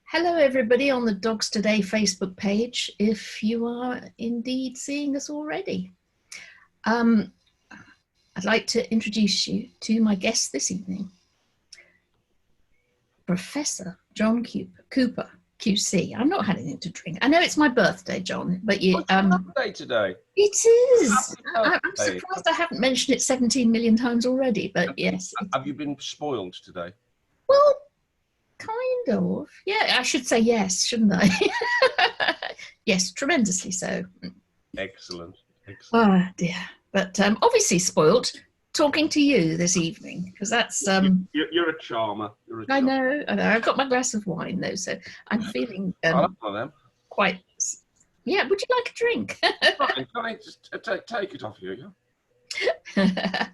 Hello, everybody on the Dogs Today Facebook page, if you are indeed seeing us already. I'd like to introduce you to my guest this evening, Professor John Cooper, QC. I'm not having anything to drink. I know it's my birthday, John, but you... What's your birthday today? It is. I'm surprised I haven't mentioned it 17 million times already, but yes. Have you been spoiled today? Well, kind of. Yeah, I should say yes, shouldn't I? Yes, tremendously so. Excellent. Oh dear. But obviously spoilt talking to you this evening, because that's... You're a charmer. I know. I've got my glass of wine, though, so I'm feeling quite... Yeah, would you like a drink? Fine. Can I just take it off you? Yeah?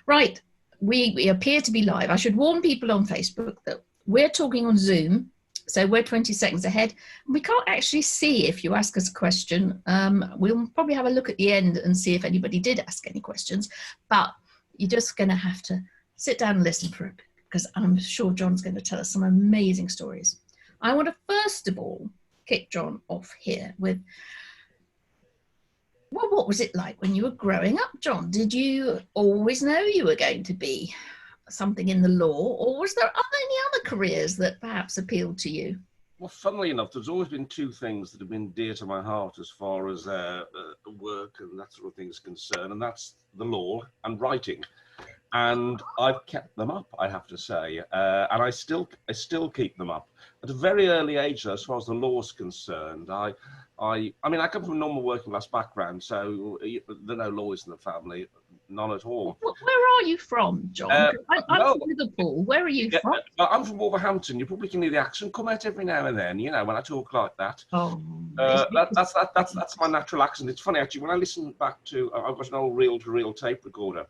Right. We appear to be live. I should warn people on Facebook that we're talking on Zoom, so we're 20 seconds ahead. We can't actually see if you ask us a question. We'll probably have a look at the end and see if anybody did ask any questions, but you're just going to have to sit down and listen for a bit, because I'm sure John's going to tell us some amazing stories. I want to first of all kick John off here with, well, what was it like when you were growing up, John? Did you always know you were going to be something in the law, or was there any other careers that perhaps appealed to you? Well, funnily enough, there's always been two things that have been dear to my heart as far as work and that sort of thing is concerned, and that's the law and writing. And I've kept them up, I have to say, and I still keep them up. At a very early age, though, as far as the law is concerned, I mean, I come from a normal working class background, so there are no lawyers in the family, none at all. Where are you from, John? I'm from Liverpool. Where are you from? I'm from Wolverhampton. You probably can hear the accent come out every now and then, you know, when I talk like that. Oh, that's my natural accent. It's funny, actually, when I listen back to, I've got an old reel-to-reel tape recorder.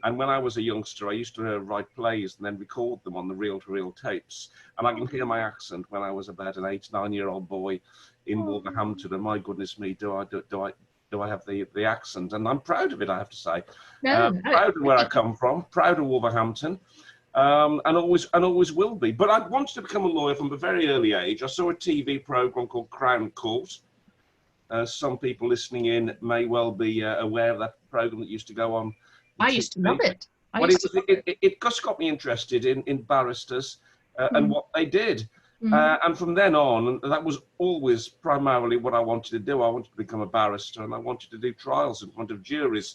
And when I was a youngster, I used to write plays and then record them on the reel-to-reel tapes. And I can hear my accent when I was about an 8, 9-year-old boy in Wolverhampton. And my goodness me, do I have the accent? And I'm proud of it, I have to say. Proud of where I come from, proud of Wolverhampton, and always will be. But I wanted to become a lawyer from a very early age. I saw a TV program called Crown Court. Some people listening in may well be aware of that program that used to go on. I used to love it. It just got me interested in barristers and what they did. And from then on, that was always primarily what I wanted to do. I wanted to become a barrister and I wanted to do trials in front of juries.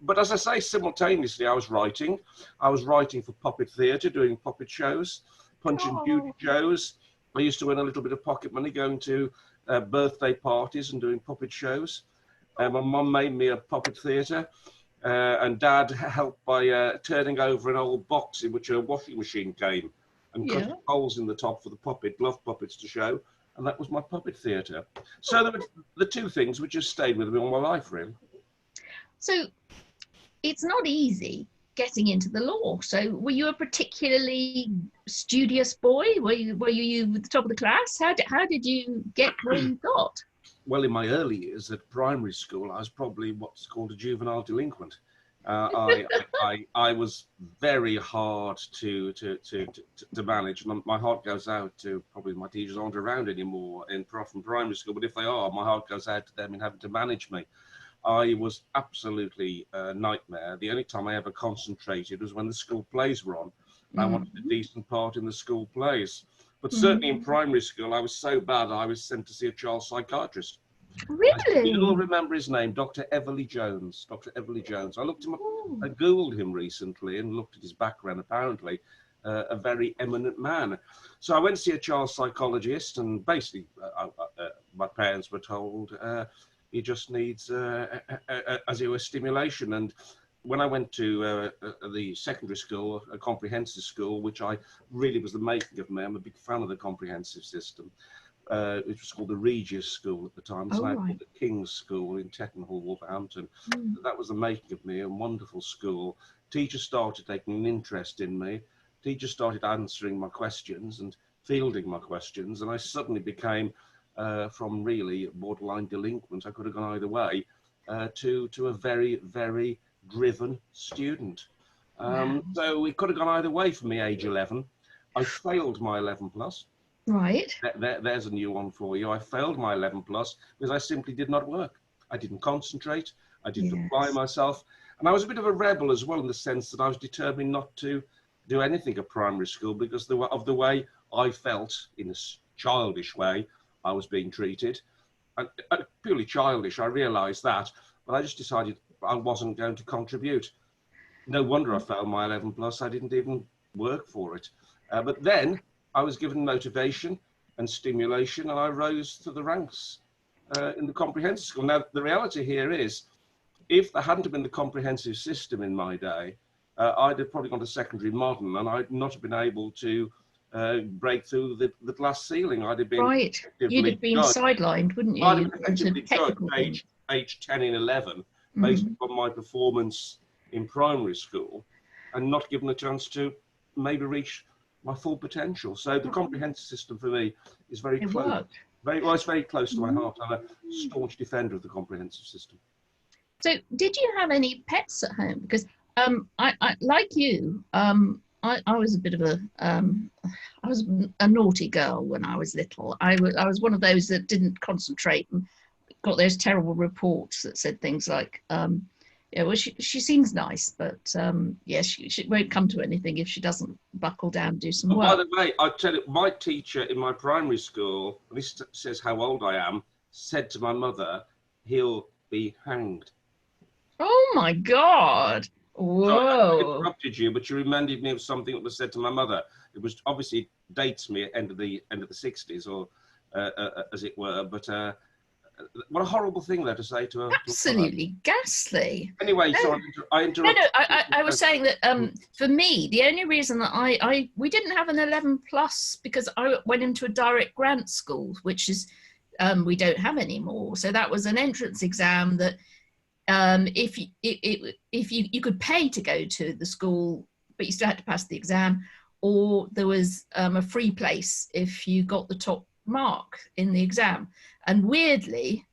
But as I say, simultaneously, I was writing. I was writing for puppet theatre, doing puppet shows, Punch and Judy shows. I used to earn a little bit of pocket money going to birthday parties and doing puppet shows. My mum made me a puppet theatre. And Dad helped by turning over an old box in which a washing machine came and cut holes in the top for the glove puppets to show. And that was my puppet theatre. So there were the two things which have stayed with me all my life, really. So it's not easy getting into the law. So were you a particularly studious boy? Were you at the top of the class? How did you get where you got? Well, in my early years at primary school, I was probably what's called a juvenile delinquent. I was very hard to manage. My heart goes out to probably my teachers aren't around anymore from primary school, but if they are, my heart goes out to them in having to manage me. I was absolutely a nightmare. The only time I ever concentrated was when the school plays were on. I wanted a decent part in the school plays. But certainly in primary school, I was so bad, I was sent to see a child psychiatrist. Really? I still remember his name, Dr. Beverley Jones. Dr. Beverley Jones. I looked him up, I Googled him recently and looked at his background, apparently a very eminent man. So I went to see a child psychologist and basically my parents were told he just needs, as it were, stimulation. And when I went to the secondary school, a comprehensive school, which I really was the making of me, I'm a big fan of the comprehensive system. It was called the Regis School at the time. It's now called the King's School in Tettenhall, Wolverhampton. That was the making of me, a wonderful school. Teachers started taking an interest in me. Teachers started answering my questions and fielding my questions. And I suddenly became, from really borderline delinquent, I could have gone either way, to a very, very driven student. So it could have gone either way for me, age 11. I failed my 11 plus. Right. There's a new one for you. I failed my 11 plus because I simply did not work. I didn't concentrate. I didn't apply Yes. myself. And I was a bit of a rebel as well, in the sense that I was determined not to do anything at primary school because of the way I felt, in a childish way, I was being treated. And purely childish, I realised that. But I just decided I wasn't going to contribute. No wonder I failed my 11 plus. I didn't even work for it. But then I was given motivation and stimulation, and I rose to the ranks in the comprehensive school. Now, the reality here is, if there hadn't been the comprehensive system in my day, I'd have probably gone to secondary modern, and I'd not have been able to break through the glass ceiling. I'd have been Right. You'd have been judged. sidelined, wouldn't you? I'd have You'd been gone to effectively judged technical things. age 10 and 11 based Mhm. upon my performance in primary school, and not given a chance to maybe reach my full potential. So the comprehensive system for me is very It close. worked. It's very close to my Mhm. heart. I'm a staunch defender of the comprehensive system. So, did you have any pets at home? Because I like you, I was a bit of a, I was a naughty girl when I was little. I was one of those that didn't concentrate and got those terrible reports that said things like, yeah, well, she seems nice, but yeah, she won't come to anything if she doesn't buckle down and do some And by work. the way, I tell you, my teacher in my primary school, this says how old I am, said to my mother, "He'll be hanged." Oh my God. Sorry, I Whoa. interrupted you, but you reminded me of something that was said to my mother. It was obviously dates me at end of the 60s, or as it were. But what a horrible thing there to say to a mother. Absolutely ghastly. Anyway, No, so I no, interrupted. I was saying that for me, the only reason that we didn't have an 11 plus because I went into a direct grant school, which is we don't have anymore. So that was an entrance exam that if you could pay to go to the school, but you still had to pass the exam, or there was a free place if you got the top mark in the exam. And weirdly,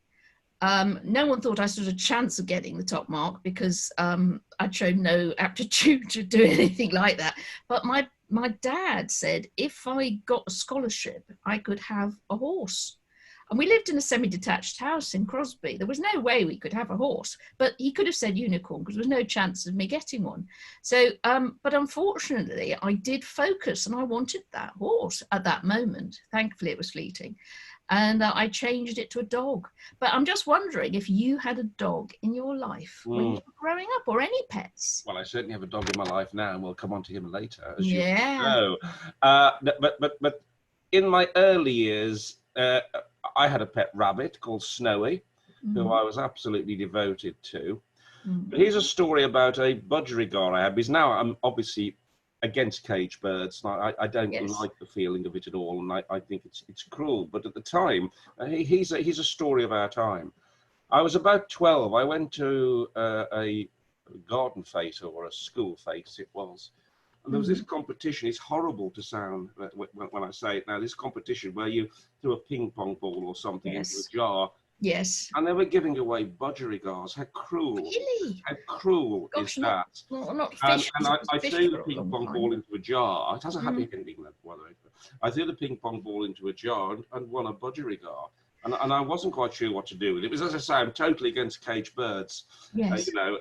no one thought I stood a chance of getting the top mark because I'd shown no aptitude to do anything like that. But my dad said if I got a scholarship, I could have a horse. And we lived in a semi-detached house in Crosby. There was no way we could have a horse, but he could have said unicorn because there was no chance of me getting one. So, but unfortunately, I did focus and I wanted that horse at that moment. Thankfully, it was fleeting. And I changed it to a dog. But I'm just wondering if you had a dog in your life when you were growing up, or any pets. Well, I certainly have a dog in my life now, and we'll come on to him later, as Yeah. you know. But in my early years, I had a pet rabbit called Snowy, who I was absolutely devoted to. But here's a story about a budgerigar I had, because now I'm obviously against cage birds. I don't like the feeling of it at all, and I think it's cruel. But at the time, he's a story of our time. I was about 12. I went to a garden fete, or a school fete as it was. And there was this competition. It's horrible to sound when I say it now. This competition where you threw a ping pong ball or something into a jar. Yes. And they were giving away budgerigars. How cruel! Really? How cruel is that? Not fish. And I threw the ping pong ball into a jar. It has a happy ending, by the way. I threw the ping pong ball into a jar and won a budgerigar. And I wasn't quite sure what to do with it. Because, as I say, I'm totally against cage birds, Yes. you know,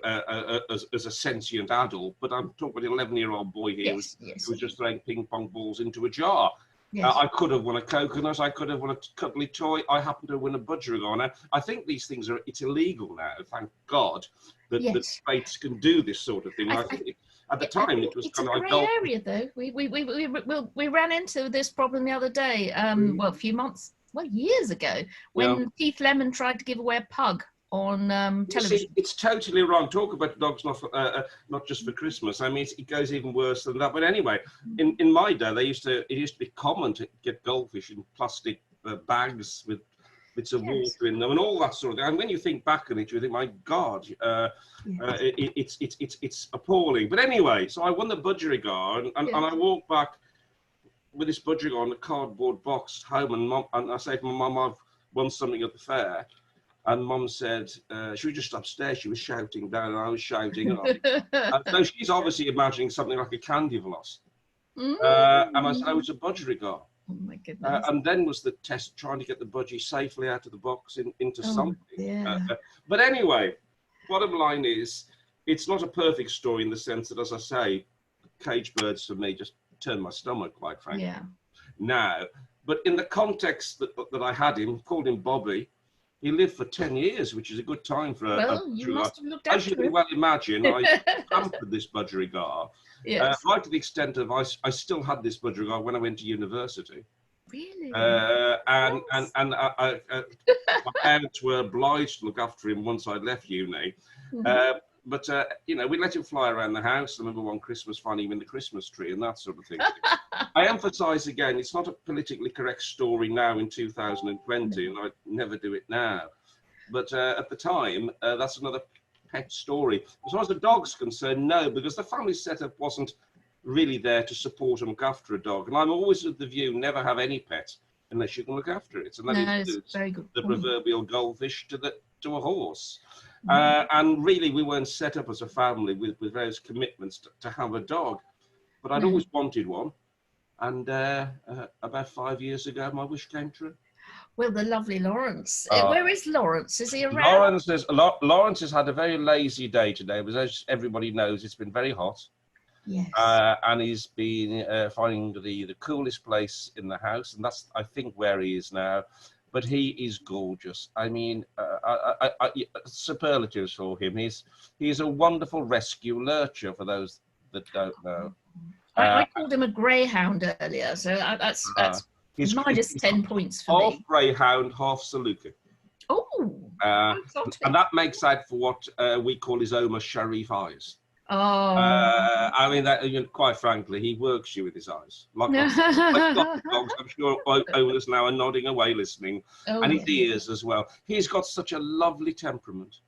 as a sentient adult. But I'm talking about an 11-year-old boy here who was just throwing ping pong balls into a jar. Yes. I could have won a coconut. I could have won a cuddly toy. I happened to win a budgerigar. Now, I think these things it's illegal now. Thank God that fates can do this sort of thing. I think at the time it was kind of like grey area, though. We ran into this problem the other day. Well, a few months. Well, years ago, when Keith Lemon tried to give away a pug on television. See, it's totally wrong. Talk about dogs not just for Christmas. I mean, it goes even worse than that. But anyway, in my day, it used to be common to get goldfish in plastic bags with bits of water in them and all that sort of thing. And when you think back on it, you think, my God, it's appalling. But anyway, so I won the budgerigar, and I walked back with this budgerigar on a cardboard box home, and I said to my mum, I've won something at the fair. And Mum said, she was just upstairs, she was shouting down, and I was shouting. So she's obviously imagining something like a candy floss. And I said, oh, it's a budgerigar. Oh my goodness. And then was the test trying to get the budgie safely out of the box into Oh, something. yeah. But anyway, bottom line is, it's not a perfect story in the sense that, as I say, cage birds for me just turn my stomach, quite frankly. Yeah. Now, but in the context that I had him, called him Bobby, he lived for 10 years, which is a good time for Well, a you true life. must have looked As you after can him. well imagine, I pampered this budgerigar, Yes. right to the extent of I still had this budgerigar when I went to university. Really? And Yes. my parents were obliged to look after him once I'd left uni. Mhm. But you know, we let him fly around the house. I remember one Christmas finding him in the Christmas tree and that sort of thing. I emphasise again, it's not a politically correct story now in 2020, and I'd never do it now. But at the time, that's another pet story. As far as the dog's concerned, no, because the family setup wasn't really there to support and look after a dog. And I'm always of the view, never have any pet unless you can look after it. And that No, it's includes very good the point. proverbial goldfish to a horse. And really, we weren't set up as a family with those commitments to have a dog. But I'd always wanted one. And about 5 years ago, my wish came true. Well, the lovely Lawrence. Where is Lawrence? Is he around? Lawrence has had a very lazy day today, because as everybody knows, it's been very hot. Yes. And he's been finding the coolest place in the house, and that's, I think, where he is now. But he is gorgeous. I mean, superlatives for him. He's a wonderful rescue lurcher, for those that don't know. I called him a greyhound earlier, so that's minus 10 points for half me. greyhound, half Saluki. Oh, and that makes out for what we call his Omar Sharif eyes. Oh, I mean, that, you know, quite frankly, he works you with his eyes. Like lots of dogs, I'm sure owners now are nodding away listening, and his ears as well. He's got such a lovely temperament.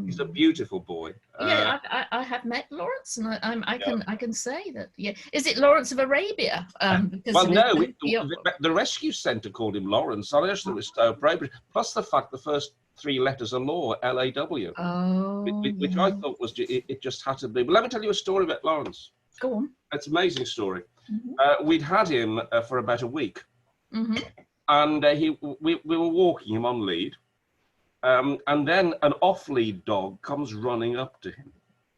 He's a beautiful boy. Yeah, I have met Lawrence, and I can say that. Yeah, is it Lawrence of Arabia? Well, no, the rescue centre called him Lawrence. I just thought it was so appropriate. Plus the fact the first 3 letters are law, L-A-W. Oh, which I thought was it just had to be. But let me tell you a story about Lawrence. Go on. It's an amazing story. We'd had him for about a week, and we were walking him on lead. And then an off-lead dog comes running up to him.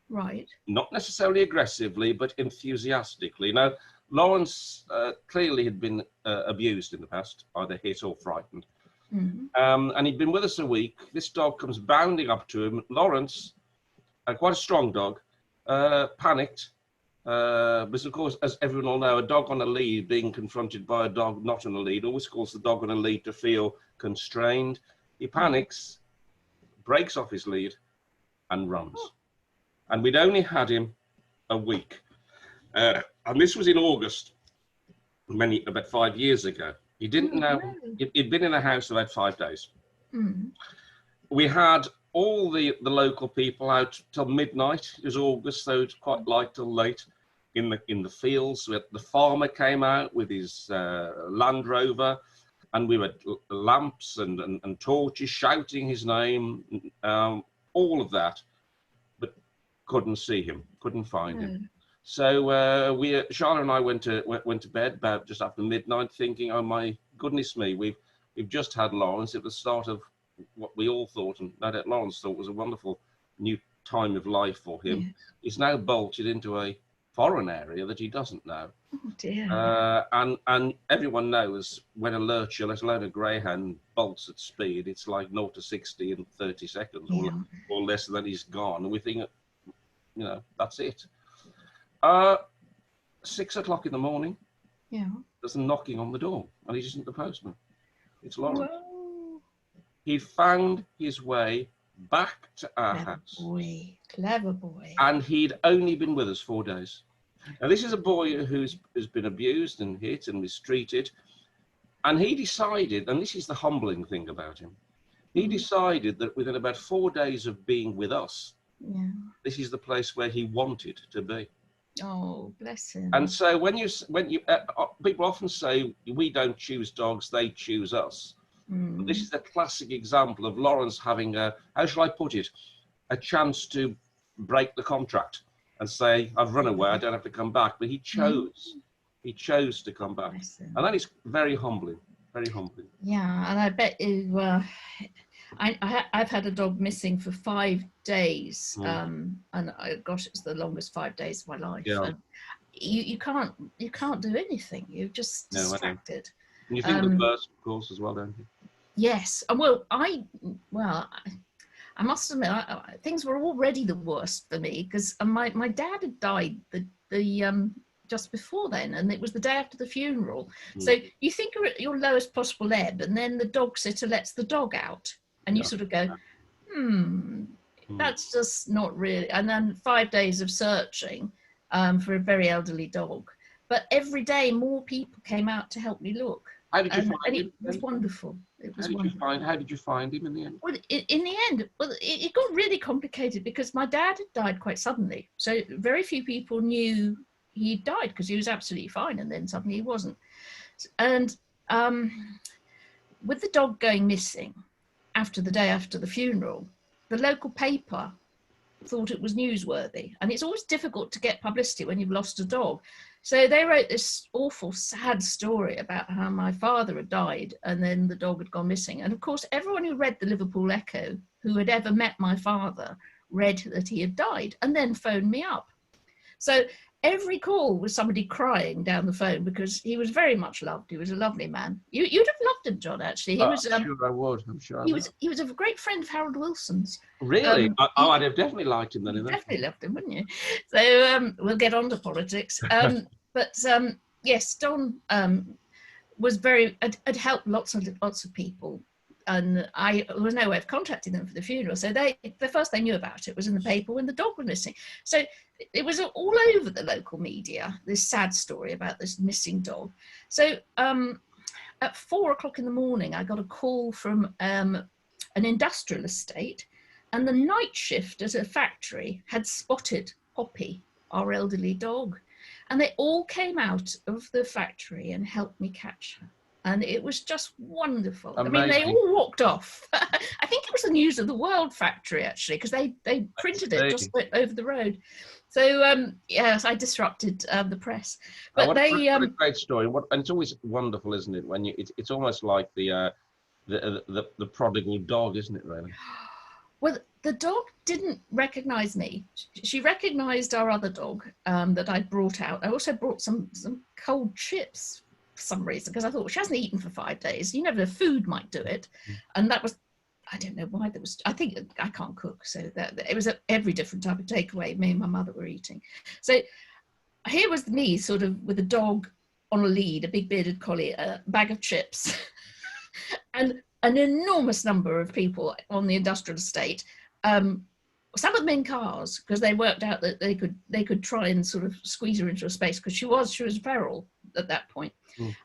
Right. Not necessarily aggressively, but enthusiastically. Now, Lawrence clearly had been abused in the past, either hit or frightened. And he'd been with us a week. This dog comes bounding up to him. Lawrence, quite a strong dog, panicked. Because, of course, as everyone will know, a dog on a lead being confronted by a dog not on a lead always causes the dog on a lead to feel constrained. He panics, breaks off his lead, and runs. And we'd only had him a week. And this was in August, about 5 years ago. He didn't know, he'd been in the house about 5 days. We had all the local people out till midnight. It was August, so it's quite light till late in the fields. The farmer came out with his Land Rover, and we had lamps and torches shouting his name, all of that, but couldn't see him, couldn't find him. So Charlotte and I went to bed about just after midnight, thinking, oh my goodness me, we've just had Lawrence at the start of what we all thought, and no doubt Lawrence thought was a wonderful new time of life for him. Yes. He's now bolted into a foreign area that he doesn't know. Oh dear. And everyone knows when a lurcher, let alone a greyhound, bolts at speed, it's like 0 to 60 in 30 seconds or less, than he's gone. And we think, you know, that's it. 6 o'clock in the morning, there's a knocking on the door, and it isn't the postman. It's Lawrence. Whoa. He found his way back to our house. Boy, clever boy. And he'd only been with us 4 days. Now, this is a boy who's been abused and hit and mistreated. And he decided, and this is the humbling thing about him, he decided that within about 4 days of being with us, this is the place where he wanted to be. Oh, bless him. And so when you people often say, we don't choose dogs, they choose us. But this is a classic example of Lawrence having how shall I put it, a chance to break the contract and say, I've run away, I don't have to come back. But he chose He chose to come back, Bless him. and that is very humbling. Very humbling. Yeah, and I bet you. I've had a dog missing for 5 days, and gosh, it's the longest 5 days of my life. Yeah. And you can't do anything. You're just No, I know. distracted. And you think the worst, of course, as well, don't you? Yes. I must admit, things were already the worst for me because my dad had died the just before then, and it was the day after the funeral. So you think you're at your lowest possible ebb, and then the dog sitter lets the dog out, and you sort of go, that's just not really. And then 5 days of searching for a very elderly dog, but every day more people came out to help me look. How did you find him? It was wonderful. How did you find him in the end? Well, in the end, it got really complicated because my dad had died quite suddenly. So very few people knew he died because he was absolutely fine, and then suddenly he wasn't. And with the dog going missing after the day after the funeral, the local paper thought it was newsworthy, and it's always difficult to get publicity when you've lost a dog. So they wrote this awful sad story about how my father had died and then the dog had gone missing. And of course, everyone who read the Liverpool Echo who had ever met my father read that he had died and then phoned me up. So every call was somebody crying down the phone because he was very much loved. He was a lovely man. You'd have loved him, John, actually. He was, I'm sure I would. I'm sure he was a great friend of Harold Wilson's. Really? I'd have definitely liked him then. Definitely loved him, wouldn't you? So we'll get on to politics. But yes, Don was had helped lots of people, and there was no way of contacting them for the funeral. So the first they knew about it was in the paper when the dog was missing. So it was all over the local media, this sad story about this missing dog. So at 4 o'clock in the morning, I got a call from an industrial estate, and the night shift at a factory had spotted Poppy, our elderly dog. And they all came out of the factory and helped me catch her. And it was just wonderful. Amazing. I mean, they all walked off. I think it was the News of the World factory, actually, because they printed it just over the road. So, yes, I disrupted the press. But what a great story. And it's always wonderful, isn't it? When it's almost like the prodigal dog, isn't it, really? Well, the dog didn't recognise me. She recognised our other dog that I'd brought out. I also brought some cold chips for some reason, because I thought, well, she hasn't eaten for 5 days. You never know, food might do it. And that was, I don't know why there was, I think I can't cook. So it was every different type of takeaway me and my mother were eating. So here was me sort of with a dog on a lead, a big bearded collie, a bag of chips, and an enormous number of people on the industrial estate, some of them in cars, because they worked out that they could try and sort of squeeze her into a space, because she was feral at that point.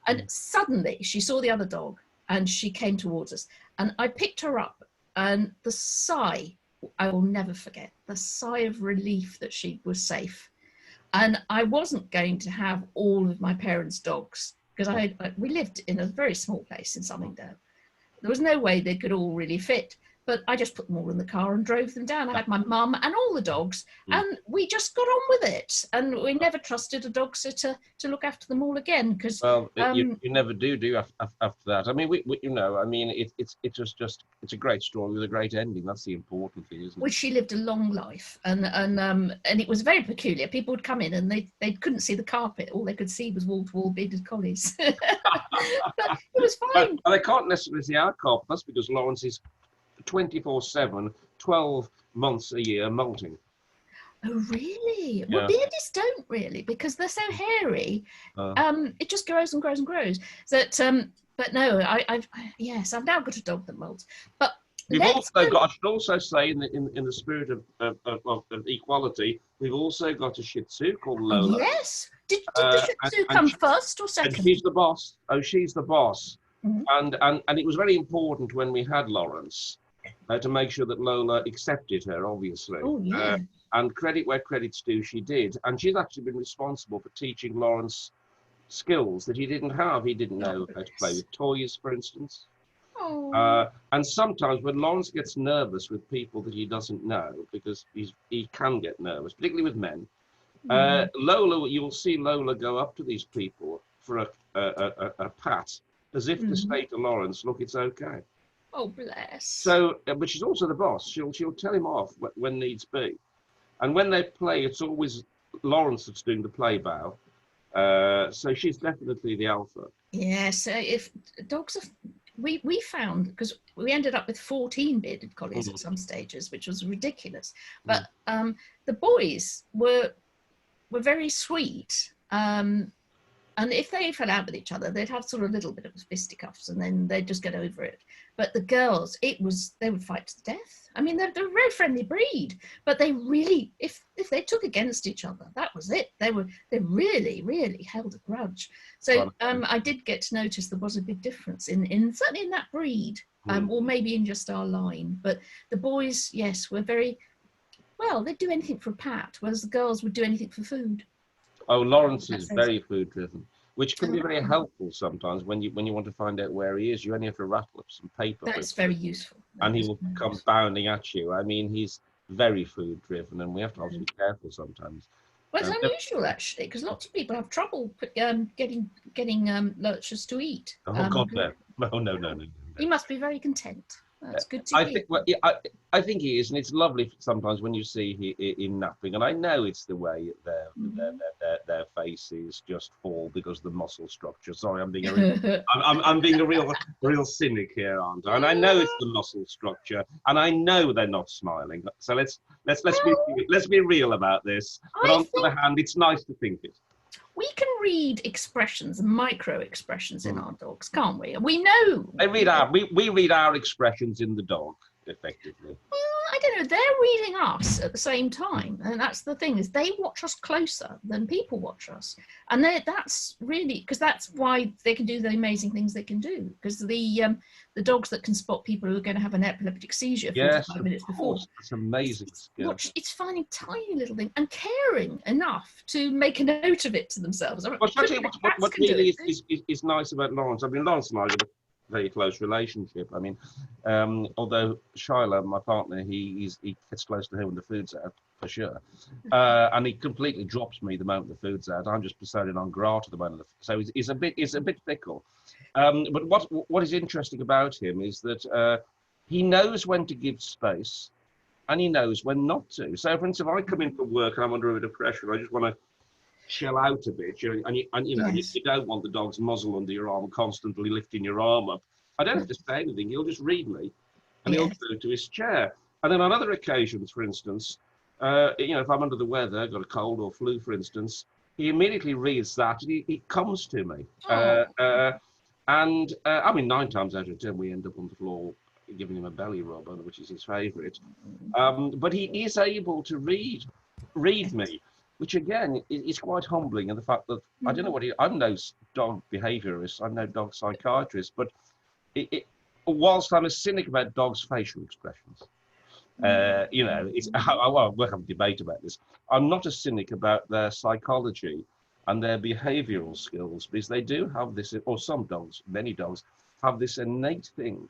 And suddenly she saw the other dog and she came towards us, and I picked her up, and the sigh, I will never forget, the sigh of relief that she was safe. And I wasn't going to have all of my parents' dogs, because we lived in a very small place in Sunningdale. There was no way they could all really fit, but I just put them all in the car and drove them down. I had my mum and all the dogs, and we just got on with it. And we never trusted a dog sitter to look after them all again, because you never do after that. I mean, it's a great story with a great ending. That's the important thing, isn't it? Well, she lived a long life, and it was very peculiar. People would come in and they couldn't see the carpet. All they could see was wall-to-wall bearded collies. But it was fine. Well, they can't necessarily see our carpet. That's because Lawrence is 24/7, 12 months a year molting. Oh, really? Yeah. Well, beardies don't really, because they're so hairy. It just grows and grows and grows. But no, I've now got a dog that molts. But I should also say, in the spirit of equality, we've also got a Shih Tzu called Lola. Yes. Did the Shih Tzu come first or second? And she's the boss. Oh, she's the boss. Mm-hmm. And it was very important when we had Lawrence to make sure that Lola accepted her, obviously. Oh, yeah. And credit where credit's due, she did. And she's actually been responsible for teaching Lawrence skills that he didn't have. He didn't know how to play with toys, for instance. Oh. And sometimes when Lawrence gets nervous with people that he doesn't know, because he can get nervous, particularly with men, Lola, you'll see Lola go up to these people for a pat, as if to say to Lawrence, look, it's okay. Oh, bless. So, but she's also the boss. She'll tell him off when needs be. And when they play, it's always Lawrence that's doing the play bow. So she's definitely the alpha. Yeah, so if dogs are, we found, because we ended up with 14 bearded collies at some stages, which was ridiculous. But the boys were very sweet. And if they fell out with each other, they'd have sort of a little bit of fisticuffs and then they'd just get over it. But the girls, they would fight to the death. I mean, they're a very friendly breed, but they really, if they took against each other, that was it. They really, really held a grudge. So I did get to notice there was a big difference in certainly in that breed, or maybe in just our line. But the boys, yes, were very, well, they'd do anything for a pat, whereas the girls would do anything for food. Oh, Lawrence is very food driven, which can be very helpful sometimes when you want to find out where he is. You only have to rattle up some paper. That's very useful. And he will come bounding at you. I mean, he's very food driven, and we have to obviously be careful sometimes. Well, it's unusual actually, because lots of people have trouble getting lurchers to eat. Oh God, no! No. He must be very content. That's good to hear. I think he is, and it's lovely sometimes when you see him napping. And I know it's the way their faces just fall because of the muscle structure. Sorry, I'm being a real cynic here, aren't I? And I know it's the muscle structure, and I know they're not smiling. So let's be real about this. But on the other hand, it's nice to think it. We can read expressions, micro expressions in our dogs, can't we? We know. We read our expressions in the dog, effectively. I don't know. They're reading us at the same time, and that's the thing, is they watch us closer than people watch us, and that's really, because that's why they can do the amazing things they can do. Because the dogs that can spot people who are going to have an epileptic seizure 45 minutes before. It's amazing. It's finding tiny little things and caring enough to make a note of it to themselves. Well, what really is nice about Lawrence, I mean, Lawrence and I have a very close relationship. I mean, although Shyla, my partner, he gets close to her when the food's out, for sure. And he completely drops me the moment the food's out. I'm just persona non grata the moment. So he's a bit fickle. But what is interesting about him is that he knows when to give space, and he knows when not to. So, for instance, if I come in for work and I'm under a bit of pressure, I just want to chill out a bit, and you don't want the dog's muzzle under your arm constantly lifting your arm up. I don't have to say anything. He'll just read me, and he'll go to his chair. And then on other occasions, for instance, if I'm under the weather, got a cold or flu, for instance, he immediately reads that and he comes to me. I mean, 9 times out of 10, we end up on the floor giving him a belly rub, which is his favourite. But he is able to read me, which again is quite humbling. And the fact that I don't know I'm no dog behaviourist, I'm no dog psychiatrist, but whilst I'm a cynic about dogs' facial expressions, we'll have a debate about this. I'm not a cynic about their psychology and their behavioural skills, because they do have this, or some dogs, many dogs, have this innate thing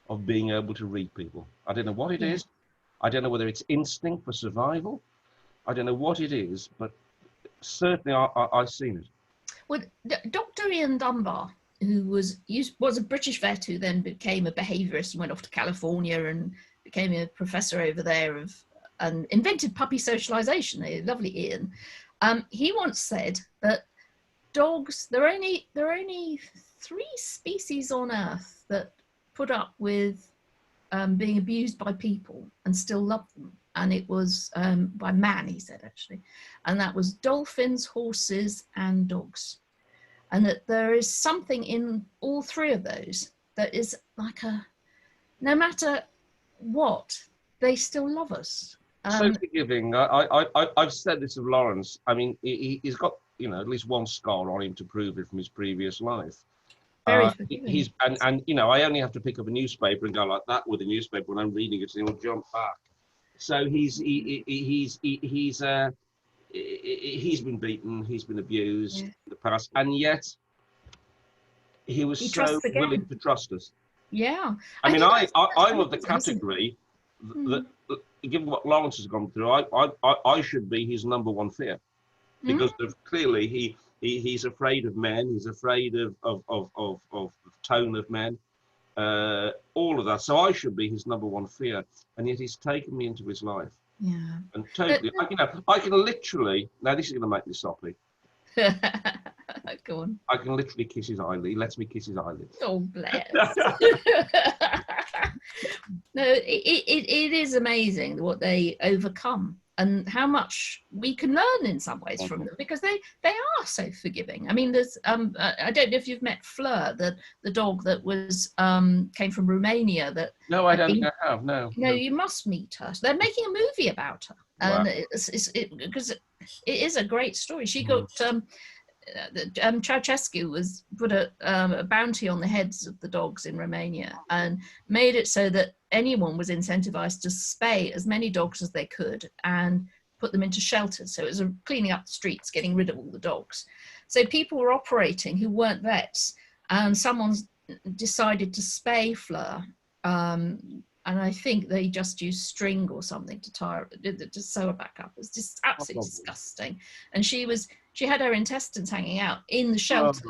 of being able to read people. I don't know what it is. I don't know whether it's instinct for survival. I don't know what it is, but certainly I've seen it. Well, Dr. Ian Dunbar, who was a British vet who then became a behaviourist and went off to California and became a professor over there and invented puppy socialisation. Lovely Ian. He once said that dogs, there are only 3 species on Earth that put up with being abused by people and still love them. And it was by man, he said, actually. And that was dolphins, horses, and dogs. And that there is something in all 3 of those that is like no matter what, they still love us. So forgiving. I've said this of Lawrence. I mean, he's got, at least one scar on him to prove it from his previous life. Very forgiving. I only have to pick up a newspaper and go like that with a newspaper when I'm reading it, and he'll jump back. So he's been beaten, he's been abused in the past, and yet he was so willing to trust us. Yeah. I mean, I'm of the category that, given what Lawrence has gone through, I should be his number 1 fear. because clearly he's afraid of men. He's afraid of the tone of men. All of that. So I should be his number one fear, and yet he's taken me into his life. Yeah. And totally, I can literally. Now this is going to make me soppy. Go on. I can literally kiss his eyelid. He lets me kiss his eyelid. Oh, bless. No, it is amazing what they overcome and how much we can learn in some ways from them, because they are so forgiving. I mean, there's I don't know if you've met Fleur, the dog that was came from Romania. That no, I don't think I have. No, you must meet her. So they're making a movie about her, and wow. because it is a great story. She got Ceausescu was put a bounty on the heads of the dogs in Romania and made it so that anyone was incentivized to spay as many dogs as they could and put them into shelters. So it was cleaning up the streets, getting rid of all the dogs. So people were operating who weren't vets, and someone's decided to spay Fleur. And I think they just used string or something to to sew her back up. It was just absolutely disgusting. And she had her intestines hanging out in the shelter.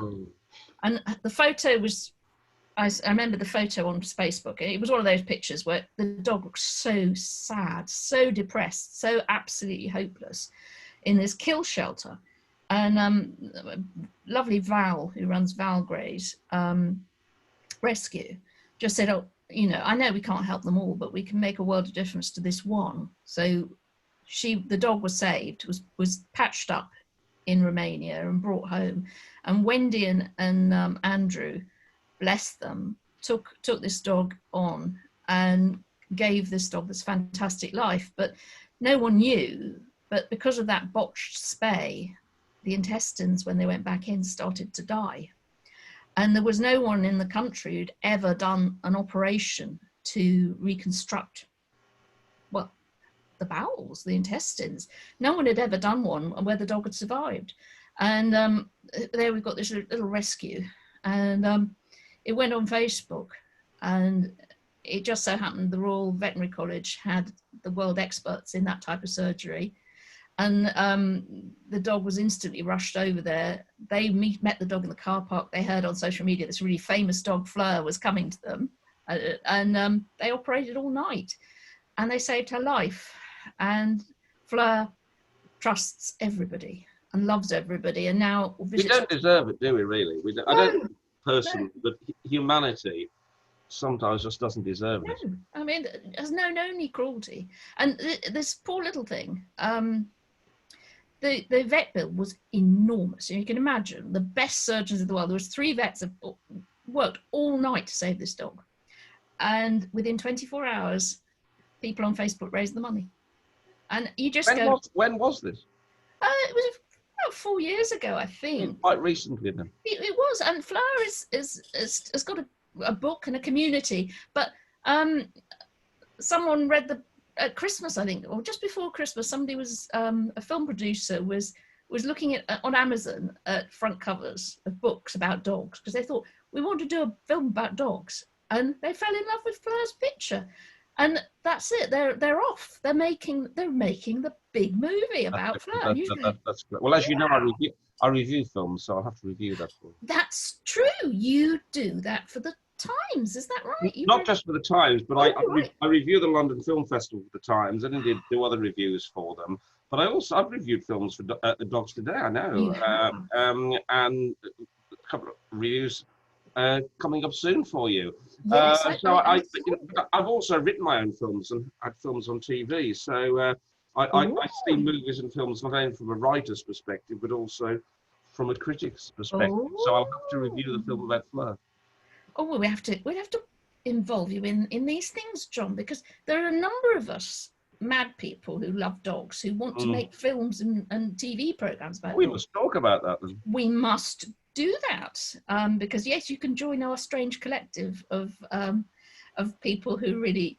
And the photo was, I remember the photo on Facebook. It was one of those pictures where the dog looked so sad, so depressed, so absolutely hopeless in this kill shelter. And lovely Val, who runs Val Gray's Rescue, just said, oh, I know we can't help them all, but we can make a world of difference to this one. So the dog was saved, was patched up in Romania and brought home. And Wendy and Andrew, bless them, took this dog on and gave this dog this fantastic life. But no one knew. But because of that botched spay, the intestines, when they went back in, started to die. And there was no one in the country who'd ever done an operation to reconstruct, well, the bowels, the intestines. No one had ever done one where the dog had survived. And there we've got this little rescue. And it went on Facebook. And it just so happened the Royal Veterinary College had the world experts in that type of surgery. And the dog was instantly rushed over there. They met the dog in the car park. They heard on social media this really famous dog, Fleur, was coming to them. And they operated all night. And they saved her life. And Fleur trusts everybody and loves everybody. And now... We don't deserve it, do we, really? I don't personally, but humanity sometimes just doesn't deserve it. No. I mean, has known only cruelty. And this poor little thing... The vet bill was enormous. You can imagine the best surgeons in the world. There was 3 vets that worked all night to save this dog. And within 24 hours, people on Facebook raised the money. And you just when was this? It was about 4 years ago, I think. Quite recently then. It was. And Fleur has got a book and a community. But someone read at Christmas, I think, or just before Christmas, somebody was a film producer was looking on Amazon at front covers of books about dogs, because they thought, we want to do a film about dogs, and they fell in love with Fleur's picture, and that's it. They're off. They're making the big movie about Fleur. That's great. Well, as you know, I review films, so I'll have to review that for you. That's true. You do that for the Times, is that right? Not just for the Times, but I review the London Film Festival for the Times, and indeed do other reviews for them. But I've reviewed films for the Dogs Today, I know, and a couple of reviews coming up soon for you. Yes, I've also written my own films and had films on TV, so I see movies and films not only from a writer's perspective, but also from a critic's perspective. So I'll have to review the film about Fleur. Oh, well, we'd have to involve you in these things, John, because there are a number of us mad people who love dogs, who want to make films and TV programs about We dogs. must talk about that then. We must do that, because yes, you can join our strange collective of people who really,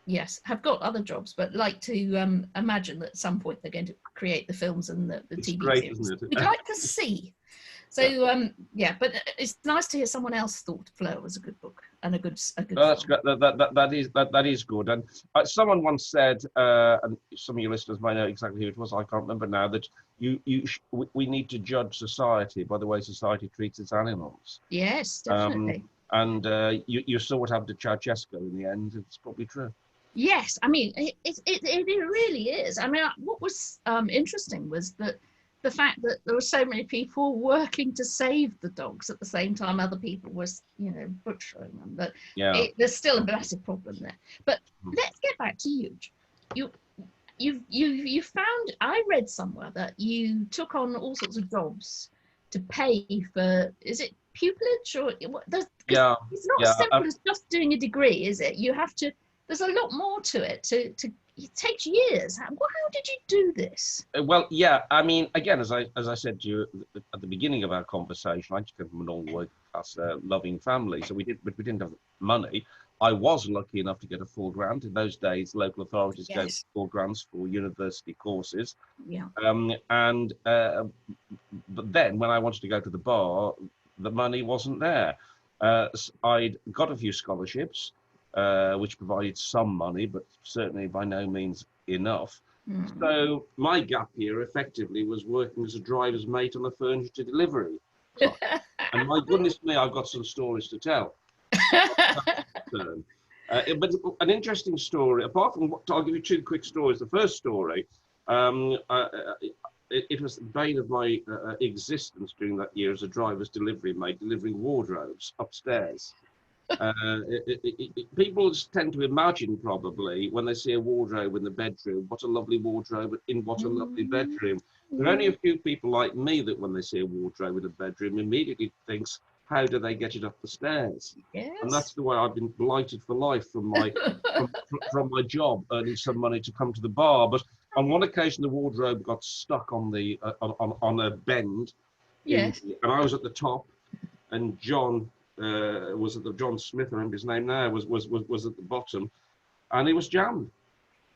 yes, have got other jobs, but like to imagine that at some point they're going to create the films and the TV great, series. isn't it? We'd like to see. So but it's nice to hear someone else thought Fleur was a good book and a good. That's good. That is good. And someone once said, and some of your listeners might know exactly who it was. I can't remember now. That we need to judge society by the way society treats its animals. Yes, Um, definitely. and you saw what happened to Ceausescu in the end. It's probably true. Yes, I mean it really is. I mean, what was interesting was that the fact that there were so many people working to save the dogs at the same time other people was, butchering them. But Yeah. there's still a massive problem there. But let's get back to you. You found, I read somewhere that you took on all sorts of jobs to pay for, is it pupillage or what? Yeah. It's not as simple as just doing a degree, is it? You have to, there's a lot more to it. It takes years. How did you do this? Well, yeah. I mean, again, as I said to you at the beginning of our conversation, I just came from an all working class, loving family, so we didn't have money. I was lucky enough to get a full grant. In those days, local authorities gave full grants for university courses. Yeah. But then, when I wanted to go to the bar, the money wasn't there. I'd got a few scholarships, which provided some money, but certainly by no means enough. So my gap year effectively was working as a driver's mate on a furniture delivery. And my goodness me, I've got some stories to tell. But an interesting story, apart from what, I'll give you two quick stories. The first story, it was the bane of my existence during that year as a driver's delivery mate, delivering wardrobes upstairs. People tend to imagine probably when they see a wardrobe in the bedroom, what a lovely wardrobe in what a lovely bedroom. There are only a few people like me that when they see a wardrobe in a bedroom immediately thinks, how do they get it up the stairs? Yes. And that's the way I've been blighted for life from my from my job, earning some money to come to the bar. But on one occasion, the wardrobe got stuck on the on a bend. Yes. And I was at the top, and John was at the John Smith, I remember his name now, was at the bottom, and it was jammed.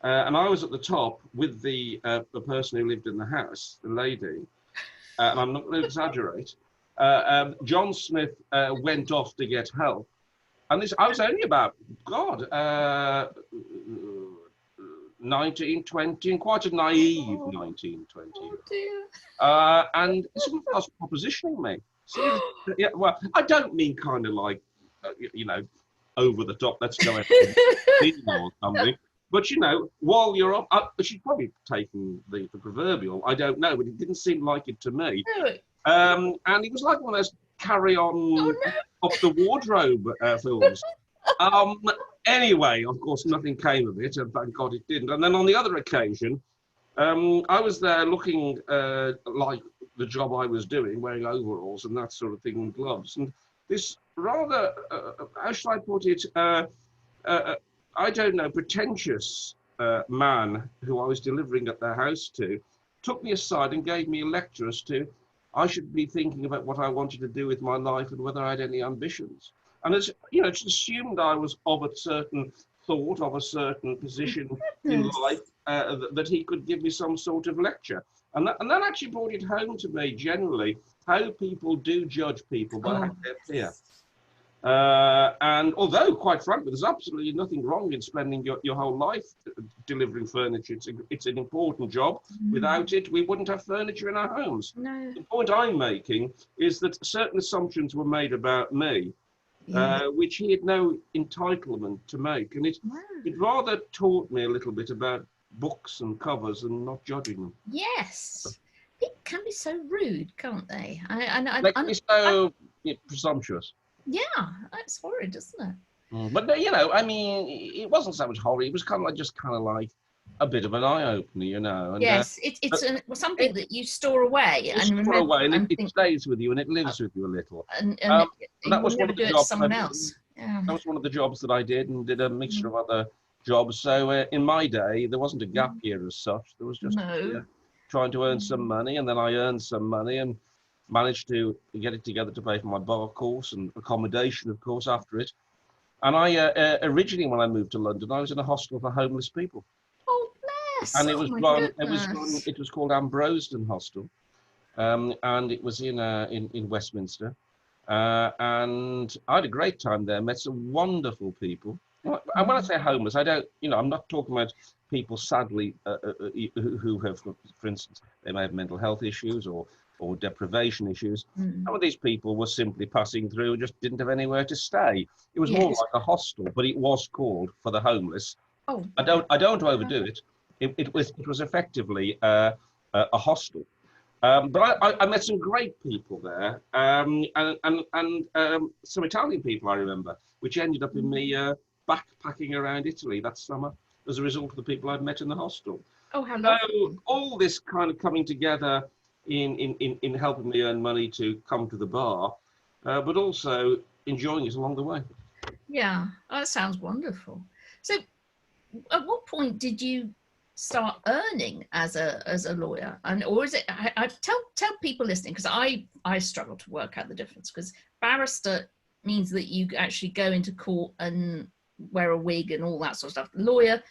And I was at the top with the person who lived in the house, the lady, and I'm not going to exaggerate. John Smith went off to get help, and I was only about 19, 20, and quite a naive 19, 20. Oh dear. And someone was propositioning me. Seriously, yeah, well, I don't mean kind of like, over the top, let's go or something. But, while you're up, she's probably taken the proverbial, I don't know, but it didn't seem like it to me. And it was like one of those carry-on off the wardrobe films. Anyway, of course, nothing came of it, and thank God it didn't. And then on the other occasion, I was there looking like the job I was doing, wearing overalls and that sort of thing, and gloves. And this rather, how shall I put it, I don't know, pretentious man who I was delivering at their house to, took me aside and gave me a lecture as to I should be thinking about what I wanted to do with my life and whether I had any ambitions. And as just assumed I was of a certain thought, of a certain position in life, that he could give me some sort of lecture. And that actually brought it home to me generally, how people do judge people by how they appear. And although, quite frankly, there's absolutely nothing wrong in spending your whole life delivering furniture. It's an important job. Without it, we wouldn't have furniture in our homes. No. The point I'm making is that certain assumptions were made about me, which he had no entitlement to make. And it rather taught me a little bit about books and covers and not judging them. Yes. People can be so rude, can't they? They can be so presumptuous. Yeah, that's horrid, isn't it? But I mean, it wasn't so much horror. It was kind of like a bit of an eye opener, And, yes, it's something that you store away and remember, away, and it stays with you, and it lives with you a little. And that was one of the jobs. Someone else. Yeah. That was one of the jobs that I did, and did a mixture of other jobs. So in my day, there wasn't a gap year as such. There was just trying to earn some money, and then I earned some money and managed to get it together to pay for my bar course and accommodation, of course, after it. And I originally, when I moved to London, I was in a hostel for homeless people. Oh, bless! And it was it was called Ambrosden Hostel, and it was in Westminster. And I had a great time there. Met some wonderful people. And when I say homeless, I don't, I'm not talking about people, sadly, who have, for instance, they may have mental health issues or deprivation issues. Some of these people were simply passing through and just didn't have anywhere to stay. It was more Yes. like a hostel, but it was called for the homeless. Oh, I don't want to overdo it. It was effectively a hostel. But I met some great people there, and some Italian people I remember, which ended up in me backpacking around Italy that summer as a result of the people I'd met in the hostel. oh, how So lovely. all this kind of coming together in helping me earn money to come to the bar, but also enjoying it along the way. Yeah, oh, that sounds wonderful. So, at what point did you start earning as a lawyer, and or is it? I tell people listening, because I struggle to work out the difference, because barrister means that you actually go into court and wear a wig and all that sort of stuff. Lawyer,